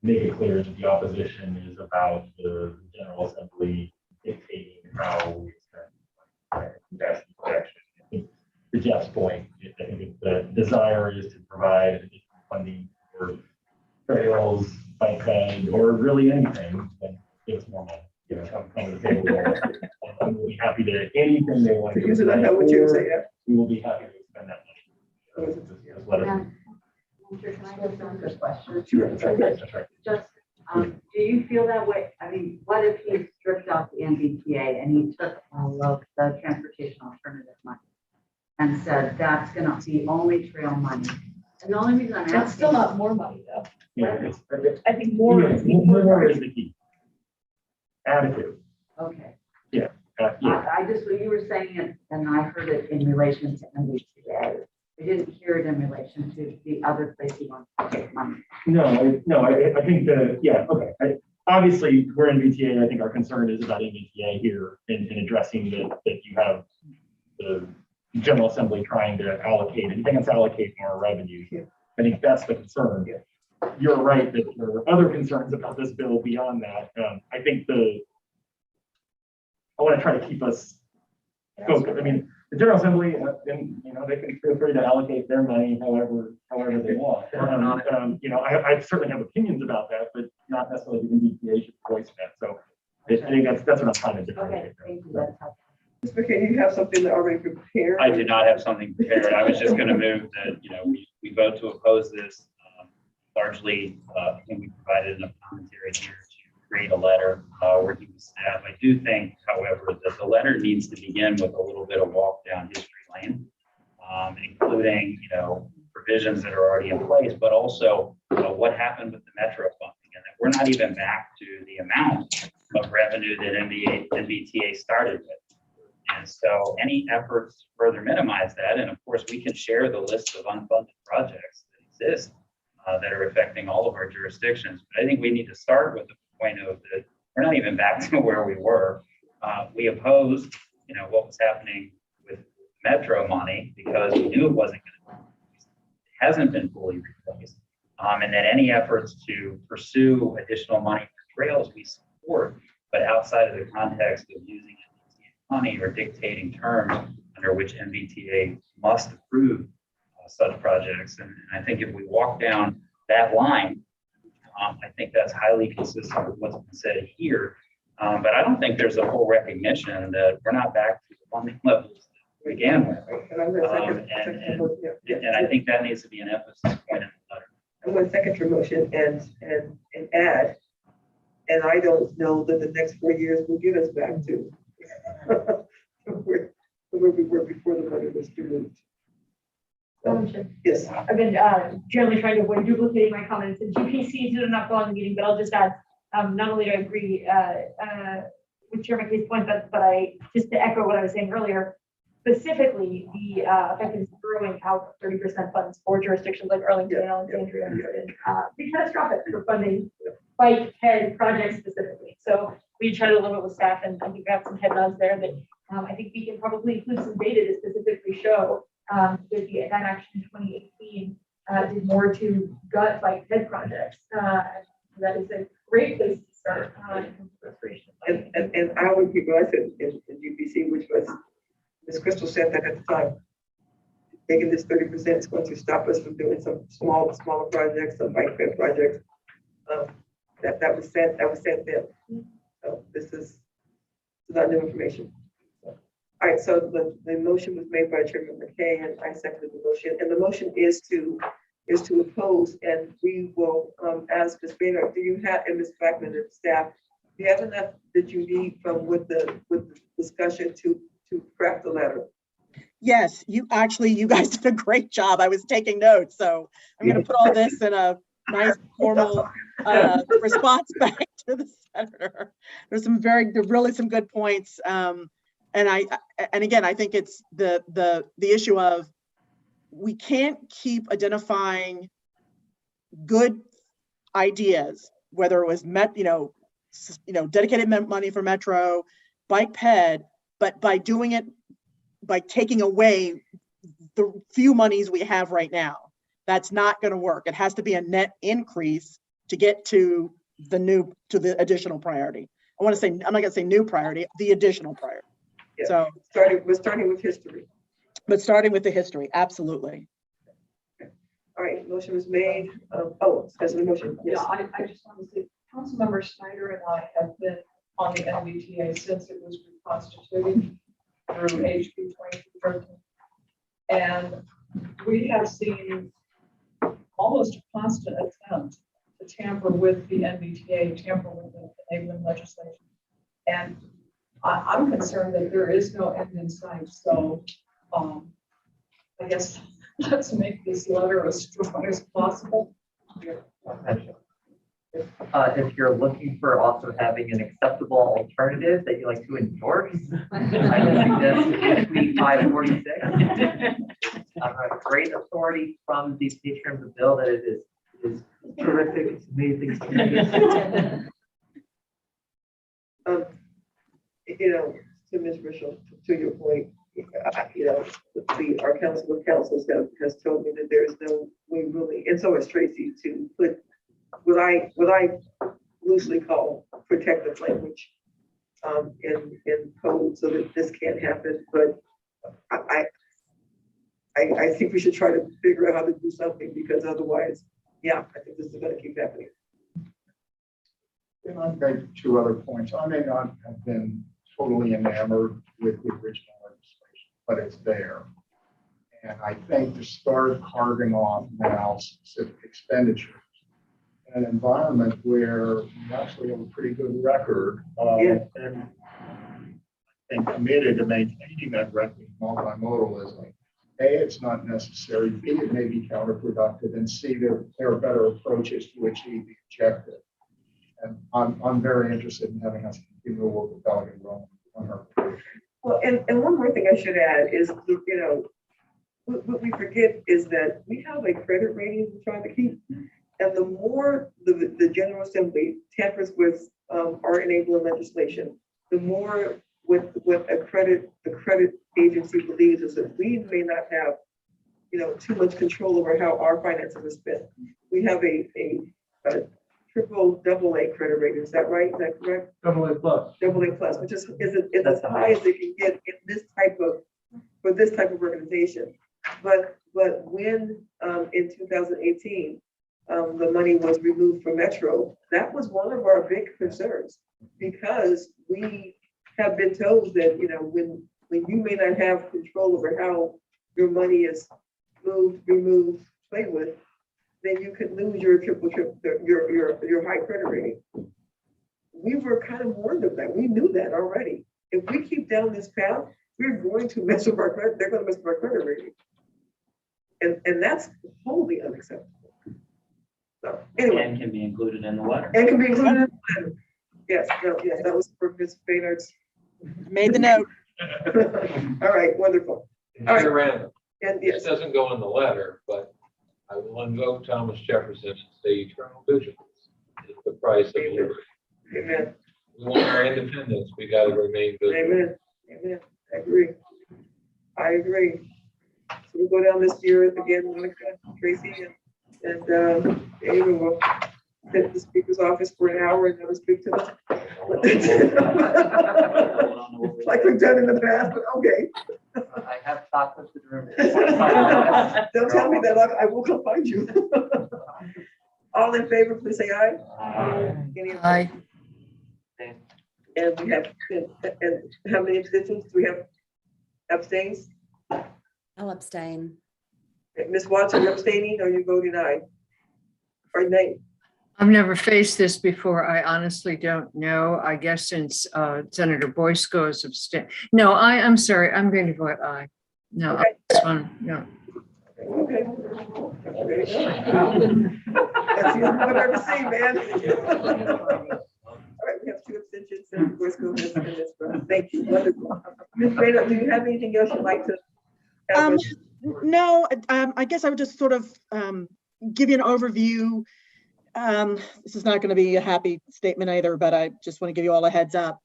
make it clear that the opposition is about the General Assembly dictating how we spend invest in protection. I think to Jeff's point, I think the desire is to provide additional funding for trails, bike bed, or really anything, then give us more money. You know, come to the table. And we'll be happy to, anything they want to do. Is that what you say? Yeah. We will be happy to spend that money. Just let us know. Can I just ask a question? Sure, that's right, that's right. Just, do you feel that way? I mean, what if he stripped out the MBTA and he took all of the transportation alternative money and said, that's gonna be only trail money? And the only reason I'm asking. That's still not more money though. Yeah, I think more is more is the key. Additive. Okay. Yeah. I just, when you were saying it, and I heard it in relation to MBTA, I didn't hear it in relation to the other place you want to take money. No, I think okay. Obviously, we're in MBTA. I think our concern is about MBTA here in addressing that you have the General Assembly trying to allocate, anything that's allocate more revenue. I think that's the concern. You're right that there are other concerns about this bill beyond that. I think I want to try to keep us focused. I mean, the General Assembly, and they can feel free to allocate their money however they want. I certainly have opinions about that, but not necessarily the MBTA should voice that. So I think that's what I'm trying to differentiate. Okay, thank you. Mr. McKay, you have something already prepared? I do not have something prepared. I was just going to move that, we vote to oppose this. Largely, I think we provided enough commentary here to create a letter working with staff. I do think, however, that the letter needs to begin with a little bit of walk down history lane, including, provisions that are already in place, but also what happened with the Metro funding, and that we're not even back to the amount of revenue that MBTA started with. And so any efforts to further minimize that, and of course, we can share the list of unfunded projects that exist that are affecting all of our jurisdictions. But I think we need to start with the point of that we're not even back to where we were. We opposed, what was happening with Metro money because we knew it wasn't going to be replaced. It hasn't been fully replaced. And that any efforts to pursue additional money for trails we support, but outside of the context of using MBTA money or dictating terms under which MBTA must approve such projects. And I think if we walk down that line, I think that's highly consistent with what's been said here. But I don't think there's a full recognition that we're not back to the funding levels that we began with. And I think that needs to be an emphasis point in the letter. I'm going to second your motion and add, and I don't know that the next 4 years will get us back to where we were before the money was removed. Yes. I've been generally trying to avoid duplicating my comments, and GPC did not go on the meeting, but I'll just add, not only do I agree with Chair McKay's point, but I, just to echo what I was saying earlier, specifically the effect of throwing out 30% funds for jurisdictions like Arlington and Alexandria be catastrophic for funding bike head projects specifically. So we tried to limit with staff, and I think we have some head nods there that I think we can probably include some data to specifically show that the action in 2018 did more to gut bike head projects. That is a great place to start in terms of restoration. And I would be glad in UPC, which was, Ms. Crystal said that at the time, taking this 30% is going to stop us from doing some smaller projects, some bike ped projects. That was said then. So this is not new information. All right, so the motion was made by Chairman McKay, and I seconded the motion. And the motion is to oppose, and we will ask Ms. Baynard, do you have, and Ms. Blackman and staff, do you have enough that you need from with the discussion to craft the letter? Yes, you guys did a great job. I was taking notes, so I'm going to put all this in a nice formal response back to the senator. There's really some good points. And again, I think it's the issue of we can't keep identifying good ideas, whether it was dedicated money for Metro, bike ped, but by doing it, by taking away the few monies we have right now, that's not going to work. It has to be a net increase to get to the additional priority. I want to say, I'm not gonna say new priority, the additional priority. Yeah. So We're starting with history. but starting with the history, absolutely. All right, motion was made. There's a motion. Yeah, Yes. I just want to say, Councilmember Snyder and I have been on the MBTA since it was reconstituted through HB 2213. And we have seen almost a constant attempt to tamper with the MBTA, tamper with the enabling legislation. And I'm concerned that there is no end in sight. So I guess let's make this letter as strong as possible. If you're looking for also having an acceptable alternative that you like to endorse, I suggest HB 546. A great authority from the patron of the bill that it is terrific. It's amazing to me. To Ms. Mitchell, to your point, our council of councils has told me that there is no way really, and so has Tracy, to put what I loosely call protective language in code so that this can't happen. But I think we should try to figure out how to do something, because otherwise, yeah, I think this is going to keep happening. And I'd make two other points. I may not have been totally enamored with the original legislation, but it's there. And I think to start carving off now specific expenditures in an environment where we actually have a pretty good record and I think committed to maintaining that record of multimodalism. A, it's not necessary. B, it may be counterproductive. And C, there are better approaches to achieve the objective. And I'm very interested in having us continue to work with Delegate Rowan on her. Well, and one more thing I should add is, what we forget is that we have a credit rating we're trying to keep. And the more the General Assembly tampers with our enabling legislation, the more what the credit agency believes is that we may not have, too much control over how our finances are spent. We have a AA credit rating. Is that right? Is that correct? AA plus. AA plus, which is as high as it can get in for this type of organization. But when in 2018 the money was removed from Metro, that was one of our big concerns, because we have been told that when you may not have control over how your money is moved, removed, played with, then you could lose your your high credit rating. We were kind of warned of that. We knew that already. If we keep down this path, we're going to mess with our credit. They're going to mess with our credit rating, and that's wholly unacceptable. So anyway, and can be included in the letter. And can be included in the letter. Yes, that was for Ms. Baynard's. Made the note. All right, wonderful. All right. Random. And This doesn't go in the letter, but I will invoke Thomas Jefferson and say eternal vigilance is the price of liberty. Amen. We want our independence, we got to remain vigilant. Amen. I agree. So we'll go down this year again, Monica, Tracy, and David will hit the speaker's office for an hour and never speak to them. Like we've done in the past, but okay. I have chocolates in the room. Don't tell me that, I will come find you. All in favor, please say aye. Any opposed? Aye. And we have, and how many abstentions? Do we have abstains? I'll abstain. Ms. Watts, are you abstaining or are you voting aye? Or nay? I've never faced this before. I honestly don't know. I guess since Senator Boysko is abstain. No, I'm sorry. I'm going to vote aye. No, Okay. this one, no. Okay. That's the only one I've ever seen, man. All right, we have two abstentions and voice go this and this. Thank you. Wonderful. Ms. Bader, do you have anything else you'd like to add? No, I guess I would just sort of give you an overview. This is not going to be a happy statement either, but I just want to give you all a heads up.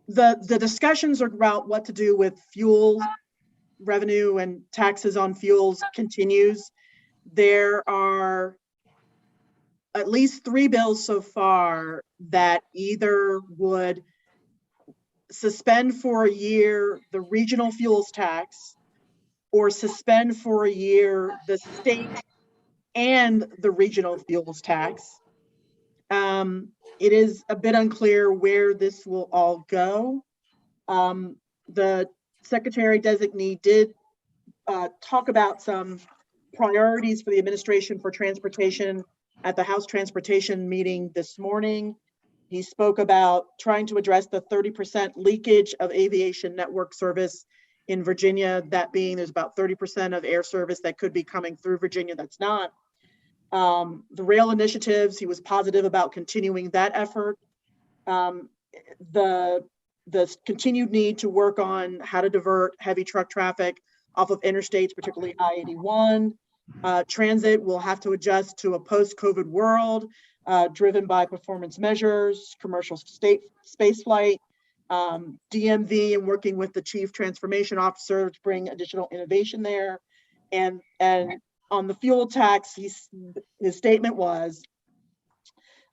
The discussions about what to do with fuel revenue and taxes on fuels continues. There are at least 3 bills so far that either would suspend for a year the regional fuels tax or suspend for a year the state and the regional fuels tax. It is a bit unclear where this will all go. The secretary designee did talk about some priorities for the administration for transportation at the House Transportation meeting this morning. He spoke about trying to address the 30% leakage of aviation network service in Virginia, that being there's about 30% of air service that could be coming through Virginia that's not. The rail initiatives, he was positive about continuing that effort. The continued need to work on how to divert heavy truck traffic off of interstates, particularly I-81. Transit will have to adjust to a post-COVID world driven by performance measures, commercial space flight, DMV, and working with the chief transformation officer to bring additional innovation there. And on the fuel tax, his statement was,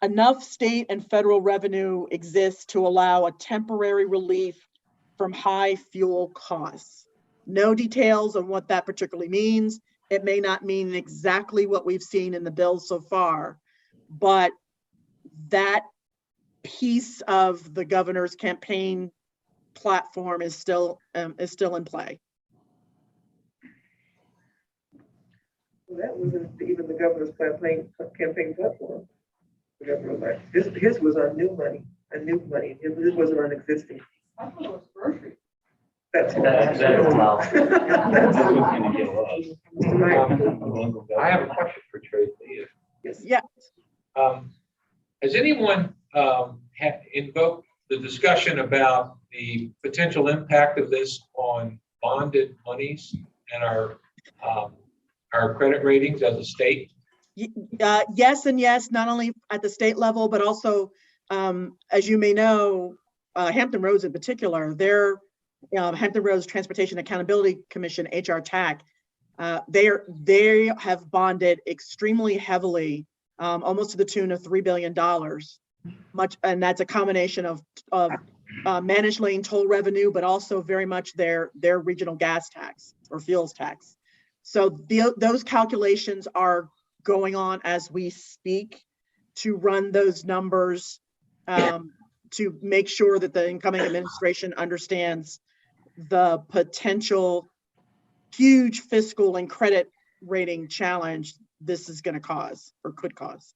enough state and federal revenue exists to allow a temporary relief from high fuel costs. No details on what that particularly means. It may not mean exactly what we've seen in the bill so far, but that piece of the governor's campaign platform is still in play. Well, that wasn't even the governor's campaign platform. The governor was like, his was on new money. His wasn't on existing. I thought it was grocery. That's That as well. I have a question for Tracy. Yes. Has anyone invoked the discussion about the potential impact of this on bonded monies and our credit ratings as a state? Yes and yes, not only at the state level, but also, as you may know, Hampton Roads in particular, their Hampton Roads Transportation Accountability Commission, HR TAC, they have bonded extremely heavily, almost to the tune of $3 billion. And that's a combination of managed lane toll revenue, but also very much their regional gas tax or fuels tax. So those calculations are going on as we speak to run those numbers to make sure that the incoming administration understands the potential huge fiscal and credit rating challenge this is going to cause or could cause.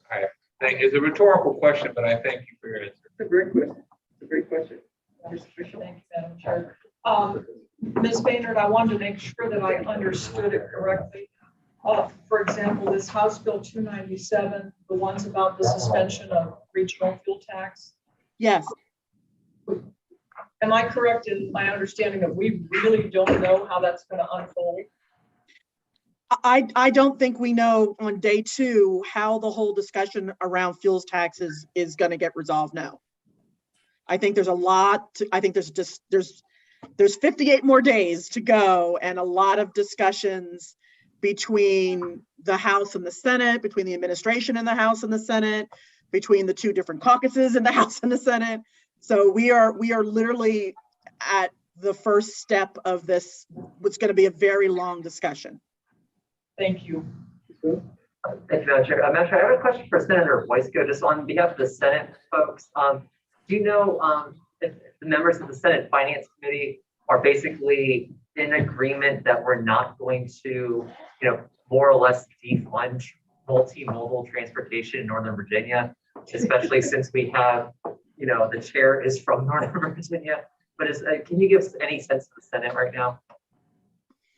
All right, thank you. It's a rhetorical question, but I thank you for your answer. It's a great question. It's a great question. Thank you, Madam Chair. Ms. Baynard, I wanted to make sure that I understood it correctly. For example, this House Bill 297, the ones about the suspension of regional fuel tax. Yes. Am I correct in my understanding that we really don't know how that's going to unfold? I don't think we know on day 2 how the whole discussion around fuels taxes is going to get resolved now. I think there's a lot I think there's 58 more days to go and a lot of discussions between the House and the Senate, between the administration and the House and the Senate, between the 2 different caucuses in the House and the Senate. So we are literally at the first step of this, what's going to be a very long discussion. Thank you. Thank you, Madam Chair. Madam Chair, I have a question for Senator Boysko, just on behalf of the Senate folks. Do you know if the members of the Senate Finance Committee are basically in agreement that we're not going to, more or less defund multimodal transportation in Northern Virginia, especially since we have, the chair is from Northern Virginia. But can you give us any sense of the Senate right now?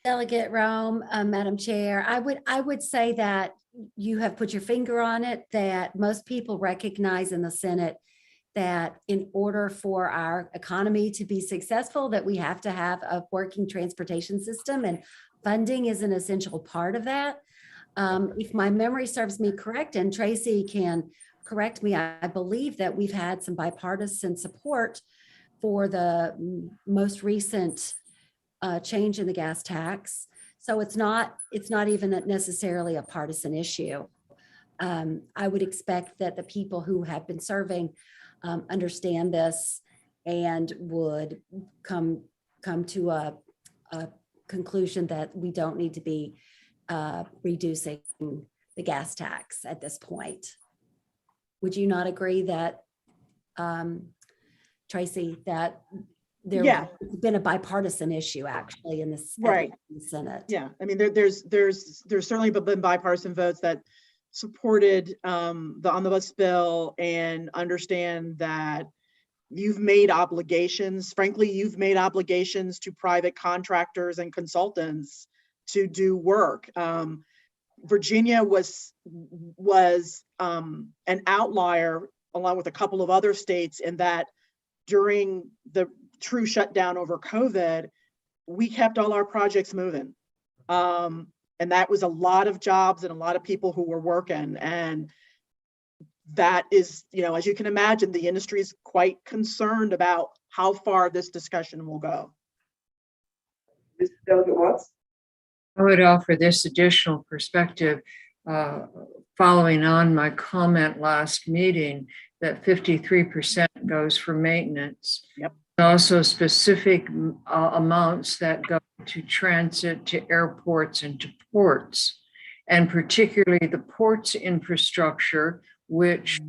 Delegate Rome, Madam Chair, I would say that you have put your finger on it, that most people recognize in the Senate that in order for our economy to be successful, that we have to have a working transportation system, and funding is an essential part of that. If my memory serves me correct, and Tracy can correct me, I believe that we've had some bipartisan support for the most recent change in the gas tax. So it's not even necessarily a partisan issue. I would expect that the people who have been serving understand this and would come to a conclusion that we don't need to be reducing the gas tax at this point. Would you not agree that, Tracy, that there's been a bipartisan issue actually in this Right. in the Senate? Yeah, I mean, there's certainly been bipartisan votes that supported the omnibus bill and understand that you've made obligations, frankly, you've made obligations to private contractors and consultants to do work. Virginia was an outlier along with a couple of other states in that during the true shutdown over COVID, we kept all our projects moving. And that was a lot of jobs and a lot of people who were working. And that is, as you can imagine, the industry is quite concerned about how far this discussion will go. Mr. Delegate Watts? I would offer this additional perspective, following on my comment last meeting that 53% goes for maintenance. Yep. Also specific amounts that go to transit, to airports, and to ports, and particularly the ports infrastructure, which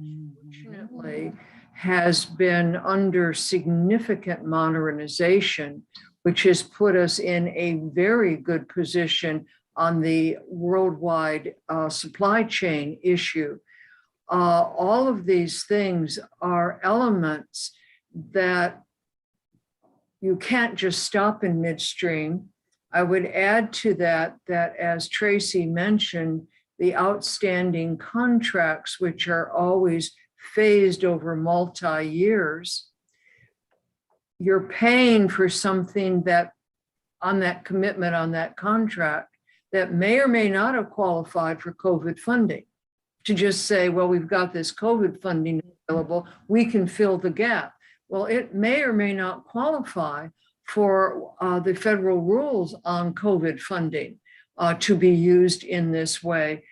fortunately has been under significant modernization, which has put us in a very good position on the worldwide supply chain issue. All of these things are elements that you can't just stop in midstream. I would add to that, as Tracy mentioned, the outstanding contracts, which are always phased over multi-years, you're paying for something that on that commitment on that contract that may or may not have qualified for COVID funding. To just say, well, we've got this COVID funding available, we can fill the gap. Well, it may or may not qualify for the federal rules on COVID funding to be used in this way.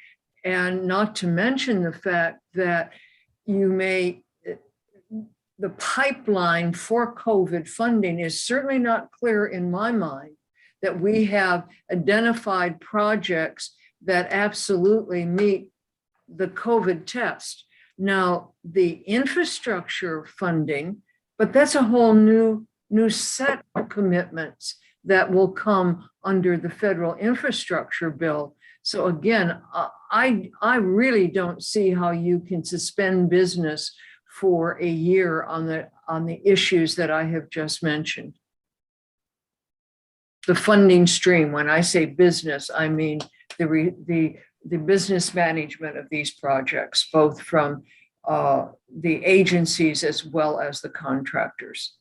And not to mention the fact that the pipeline for COVID funding is certainly not clear in my mind that we have identified projects that absolutely meet the COVID test. Now, the infrastructure funding, but that's a whole new set of commitments that will come under the federal infrastructure bill. So again, I really don't see how you can suspend business for a year on the issues that I have just mentioned. The funding stream, when I say business, I mean the business management of these projects, both from the agencies as well as the contractors.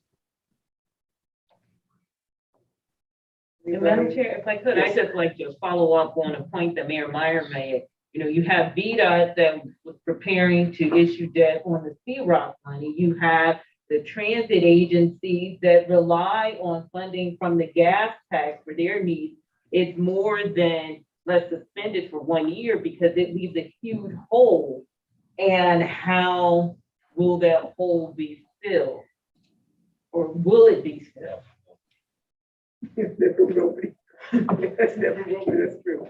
And Madam Chair, if I could, I'd just like to follow up on a point that Mayor Meyer made. You have VDOT that was preparing to issue debt on the C-ROC money. You have the transit agencies that rely on funding from the gas tax for their needs. It's more than let's suspend it for 1 year because it leaves a huge hole. And how will that hole be filled? Or will it be filled? It never will be. That's never will be, that's true.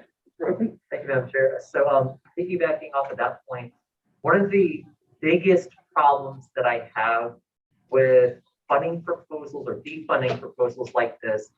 Thank you, Madam Chair. So piggybacking off of that point, one of the biggest problems that I have with funding proposals or defunding proposals like this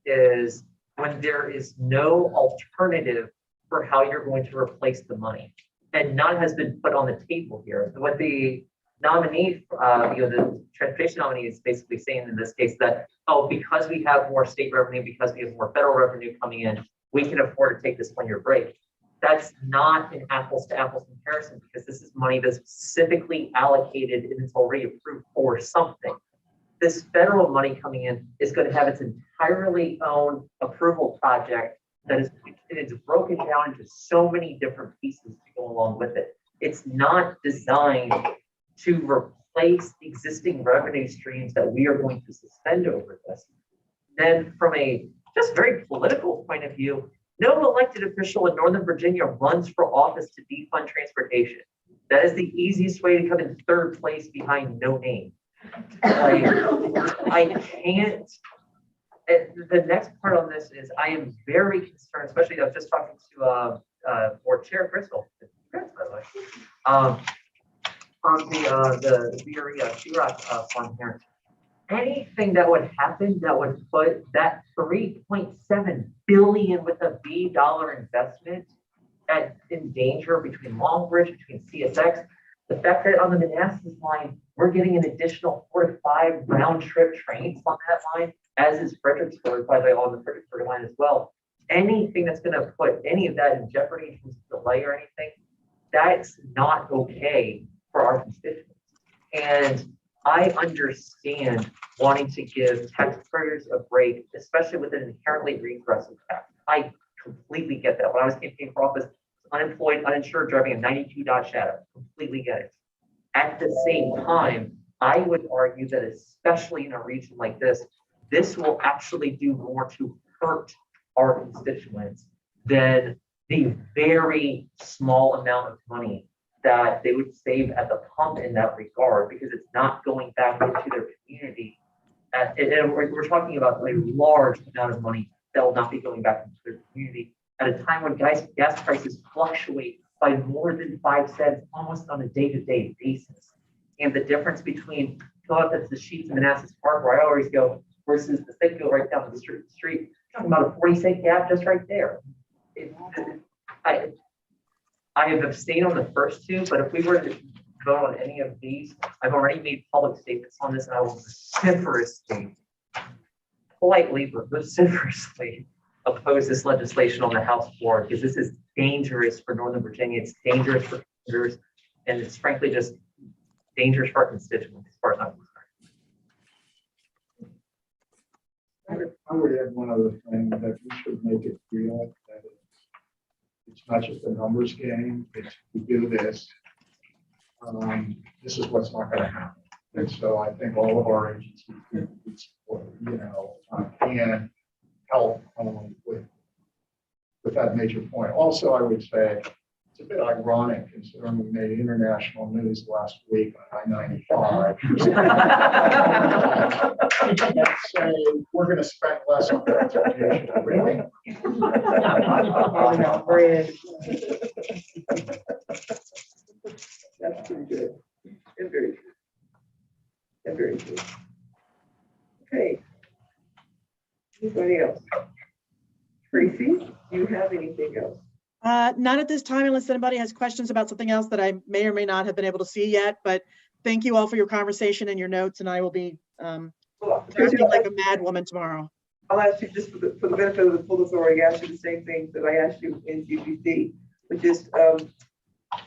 is when there is no alternative for how you're going to replace the money. And none has been put on the table here. What the nominee, the transportation nominee is basically saying in this case that, oh, because we have more state revenue, because we have more federal revenue coming in, we can afford to take this 1 year break. That's not an apples to apples comparison because this is money that's specifically allocated and it's already approved for something. This federal money coming in is going to have its entirely own approval project that is it's broken down into so many different pieces to go along with it. It's not designed to replace existing revenue streams that we are going to suspend over this. Then from a just very political point of view, No elected official in Northern Virginia runs for office to defund transportation. That is the easiest way to come in third place behind no name. I can't. The next part on this is I am very concerned, especially I was just talking to Board Chair Crystal, congrats, by the way, on the VRE SHEROC fund here. Anything that would happen that would put that 3.7 billion with a B dollar investment in danger between Longbridge, between CSX, the fact that on the Manassas line, we're getting an additional 4 to 5 round trip trains on that line, as is Fredericksburg, by the way, on the Fredericksburg line as well. Anything that's going to put any of that in jeopardy in terms of delay or anything, that's not okay for our constituents. And I understand wanting to give taxpayers a break, especially with an inherently regressive tax. I completely get that. When I was campaigning for office, unemployed, uninsured, driving a 92 Dodge Shadow, completely get it. At the same time, I would argue that especially in a region like this will actually do more to hurt our constituents than the very small amount of money that they would save at the pump in that regard, because it's not going back into their community. And we're talking about a large amount of money that will not be going back into their community at a time when gas prices fluctuate by more than 5 cents almost on a day-to-day basis. And the difference between go up to the Sheets and Manassas Park, where I always go, versus the Thickville right down the street, talking about a 40-cent gap just right there. I have abstained on the first two, but if we were to vote on any of these, I've already made public statements on this, and I will vociferously, politely, but vociferously oppose this legislation on the House floor, because this is dangerous for Northern Virginia. It's dangerous for commuters, and it's frankly just dangerous for our constituents, as far as I'm concerned. I would add one other thing, that we should make it real, that it's not just a numbers game. It's we do this. This is what's not going to happen. And so I think all of our agencies, can help with that major point. Also, I would say it's a bit ironic considering we made international news last week on I-95. Say we're going to spend less on transportation. Really? That's pretty good. And very good. And very good. Okay. Anybody else? Tracy, do you have anything else? Not at this time, unless anybody has questions about something else that I may or may not have been able to see yet, but thank you all for your conversation and your notes, and I will be typing like a mad woman tomorrow. I'll ask you just for the benefit of the full authority, ask you the same thing that I asked you in GPC, which is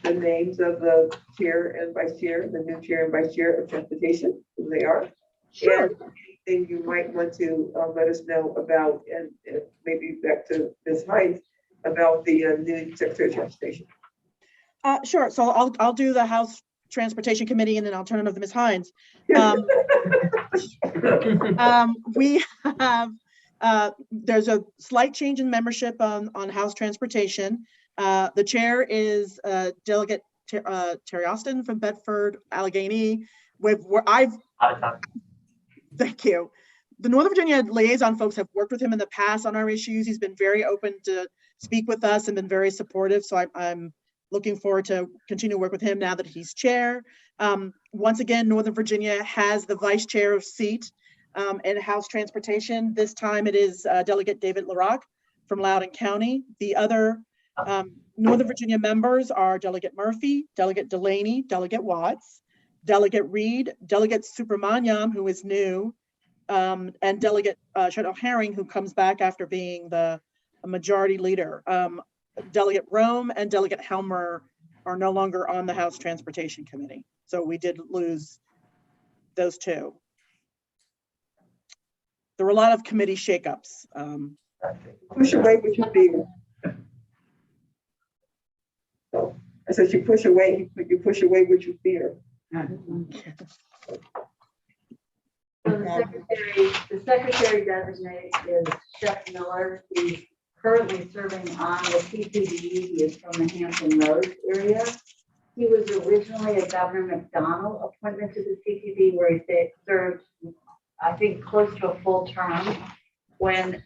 the names of the chair and vice chair, the new chair and vice chair of transportation, who they are. Sure. And anything you might want to let us know about, and maybe back to Ms. Hines, about the new Secretary of Transportation. Sure. So I'll do the House Transportation Committee, and then I'll turn it over to Ms. Hines. We have there's a slight change in membership on House Transportation. The chair is Delegate Terry Austin from Bedford, Allegheny. Thank you. The Northern Virginia liaison folks have worked with him in the past on our issues. He's been very open to speak with us and been very supportive. So I'm looking forward to continue to work with him now that he's chair. Once again, Northern Virginia has the vice chair of seat in House Transportation. This time it is Delegate David LaRocque from Loudoun County. The other Northern Virginia members are Delegate Murphy, Delegate Delaney, Delegate Watts, Delegate Reed, Delegate Subramaniam, who is new, and Delegate Shadow Herring, who comes back after being the majority leader. Delegate Rome and Delegate Helmer are no longer on the House Transportation Committee. So we did lose those two. There were a lot of committee shakeups. Push away what you fear. So I said you push away what you fear. So the secretary designate is Jeff Miller, who's currently serving on the TPD. He is from the Hampton Roads area. He was originally a Governor McDonald appointment to the CTD where he served, I think, close to a full term. When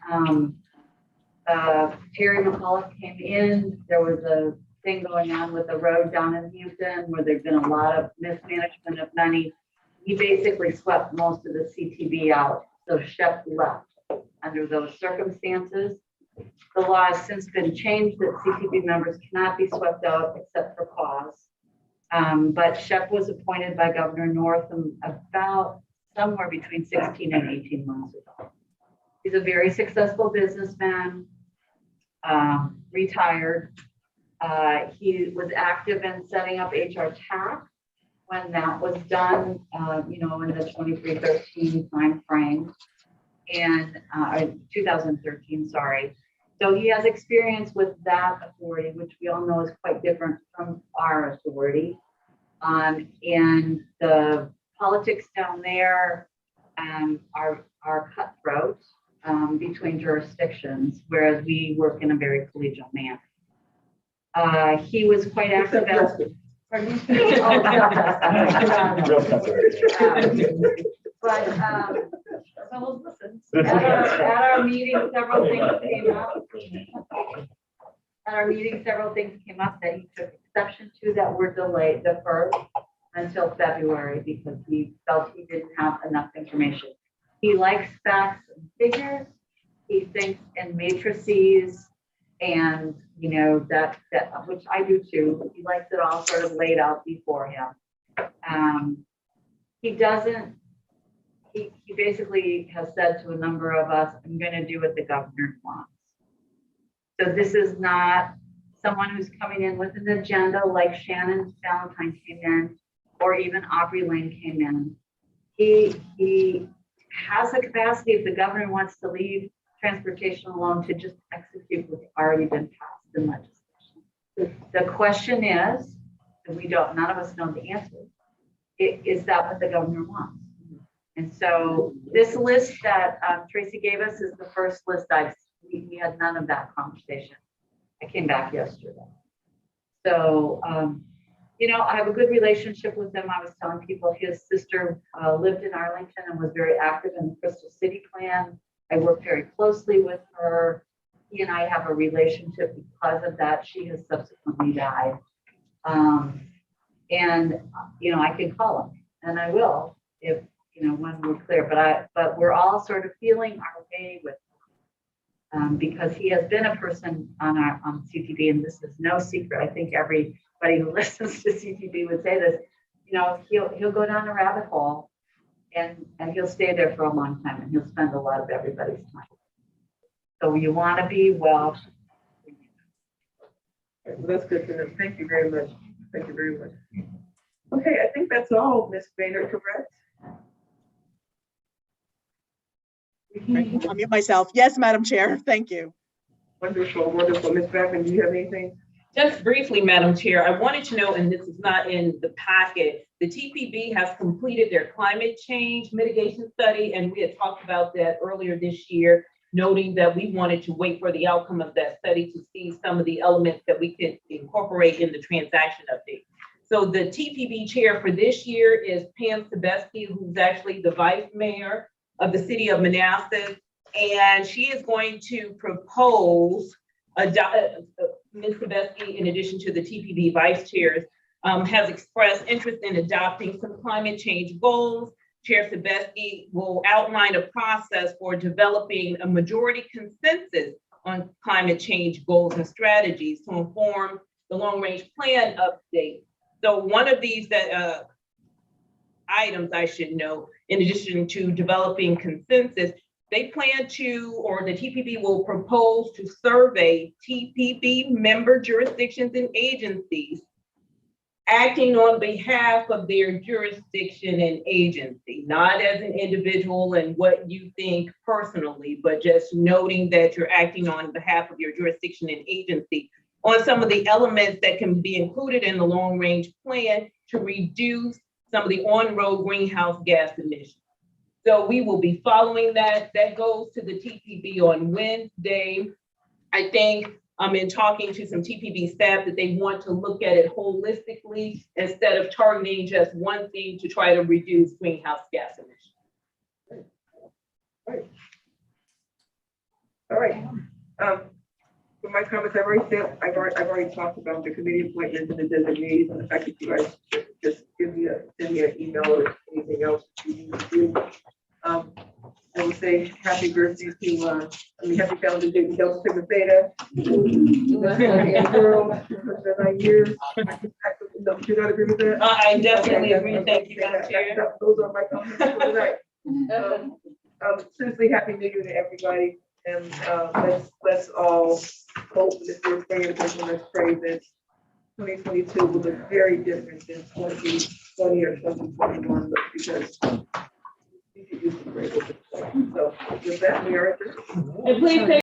Terry McAuliffe came in, there was a thing going on with the road down in Hampton where there'd been a lot of mismanagement of money. He basically swept most of the CTB out. So Shep left under those circumstances. The law has since been changed that CTB members cannot be swept out except for cause. But Shep was appointed by Governor Northam about somewhere between 16 and 18 months ago. He's a very successful businessman, retired. He was active in setting up HR TAC when that was done, in the 23-13 timeframe, and 2013, sorry. So he has experience with that authority, which we all know is quite different from our authority. And the politics down there are cutthroat between jurisdictions, whereas we work in a very collegial manner. He was quite active. Pardon me? At our meeting, several things came up. At our meeting, several things came up that he took exception to that were deferred until February because he felt he didn't have enough information. He likes facts and figures. He thinks in matrices, and that which I do too. He likes it all sort of laid out before him. He doesn't. He basically has said to a number of us, "I'm going to do what the governor wants." So this is not someone who's coming in with an agenda like Shannon Valentine came in, or even Audrey Lane came in. He has the capacity, if the governor wants to leave transportation alone, to just execute what's already been passed in legislation. The question is, and none of us know the answer, is that what the governor wants? And so this list that Tracy gave us is the first list we had none of that conversation. I came back yesterday. So, I have a good relationship with him. I was telling people his sister lived in Arlington and was very active in the Crystal City plan. I work very closely with her. He and I have a relationship because of that. She has subsequently died. I can call him, and I will if, when we're clear, but we're all sort of feeling our way with him because he has been a person on CTV, and this is no secret. I think everybody who listens to CTV would say this, he'll go down a rabbit hole and he'll stay there for a long time, and he'll spend a lot of everybody's time. So you want to be well. That's good to know. Thank you very much. Thank you very much. Okay, I think that's all, Ms. Baynard, correct? I'll mute myself. Yes, Madam Chair. Thank you. Wonderful, wonderful. Ms. Beckman, do you have anything? Just briefly, Madam Chair, I wanted to know, and this is not in the packet, the TPB has completed their climate change mitigation study, and we had talked about that earlier this year, noting that we wanted to wait for the outcome of that study to see some of the elements that we could incorporate in the transaction update. So the TPB chair for this year is Pam Sebesky, who's actually the vice mayor of the city of Manassas, and she is going to propose, Ms. Sebesky, in addition to the TPB vice chairs, has expressed interest in adopting some climate change goals. Chair Sebesky will outline a process for developing a majority consensus on climate change goals and strategies to inform the long-range plan update. So one of these items I should know, in addition to developing consensus, they plan to, or the TPB will propose to survey TPB member jurisdictions and agencies acting on behalf of their jurisdiction and agency, not as an individual and what you think personally, but just noting that you're acting on behalf of your jurisdiction and agency on some of the elements that can be included in the long-range plan to reduce some of the on-road greenhouse gas emissions. So we will be following that. That goes to the TPB on Wednesday. I think in talking to some TPB staff that they want to look at it holistically instead of targeting just one thing to try to reduce greenhouse gas emissions. All right. For my comments, I've already talked about the committee appointments and the designees and the fact that you guys just send me an email or anything else you need to do. I would say happy birthday to, happy Founders Day to Delta Sigma Theta. Girl, 9 years. Do you not agree with that? I definitely agree. Thank you, Madam Chair. Those are my comments for tonight. Seriously, happy New Year to everybody. And let's all hope that we're praying, let's pray that 2022 will look very different than 2020 or 2021, but because we could use some great. So with that, we are adjourned. And please take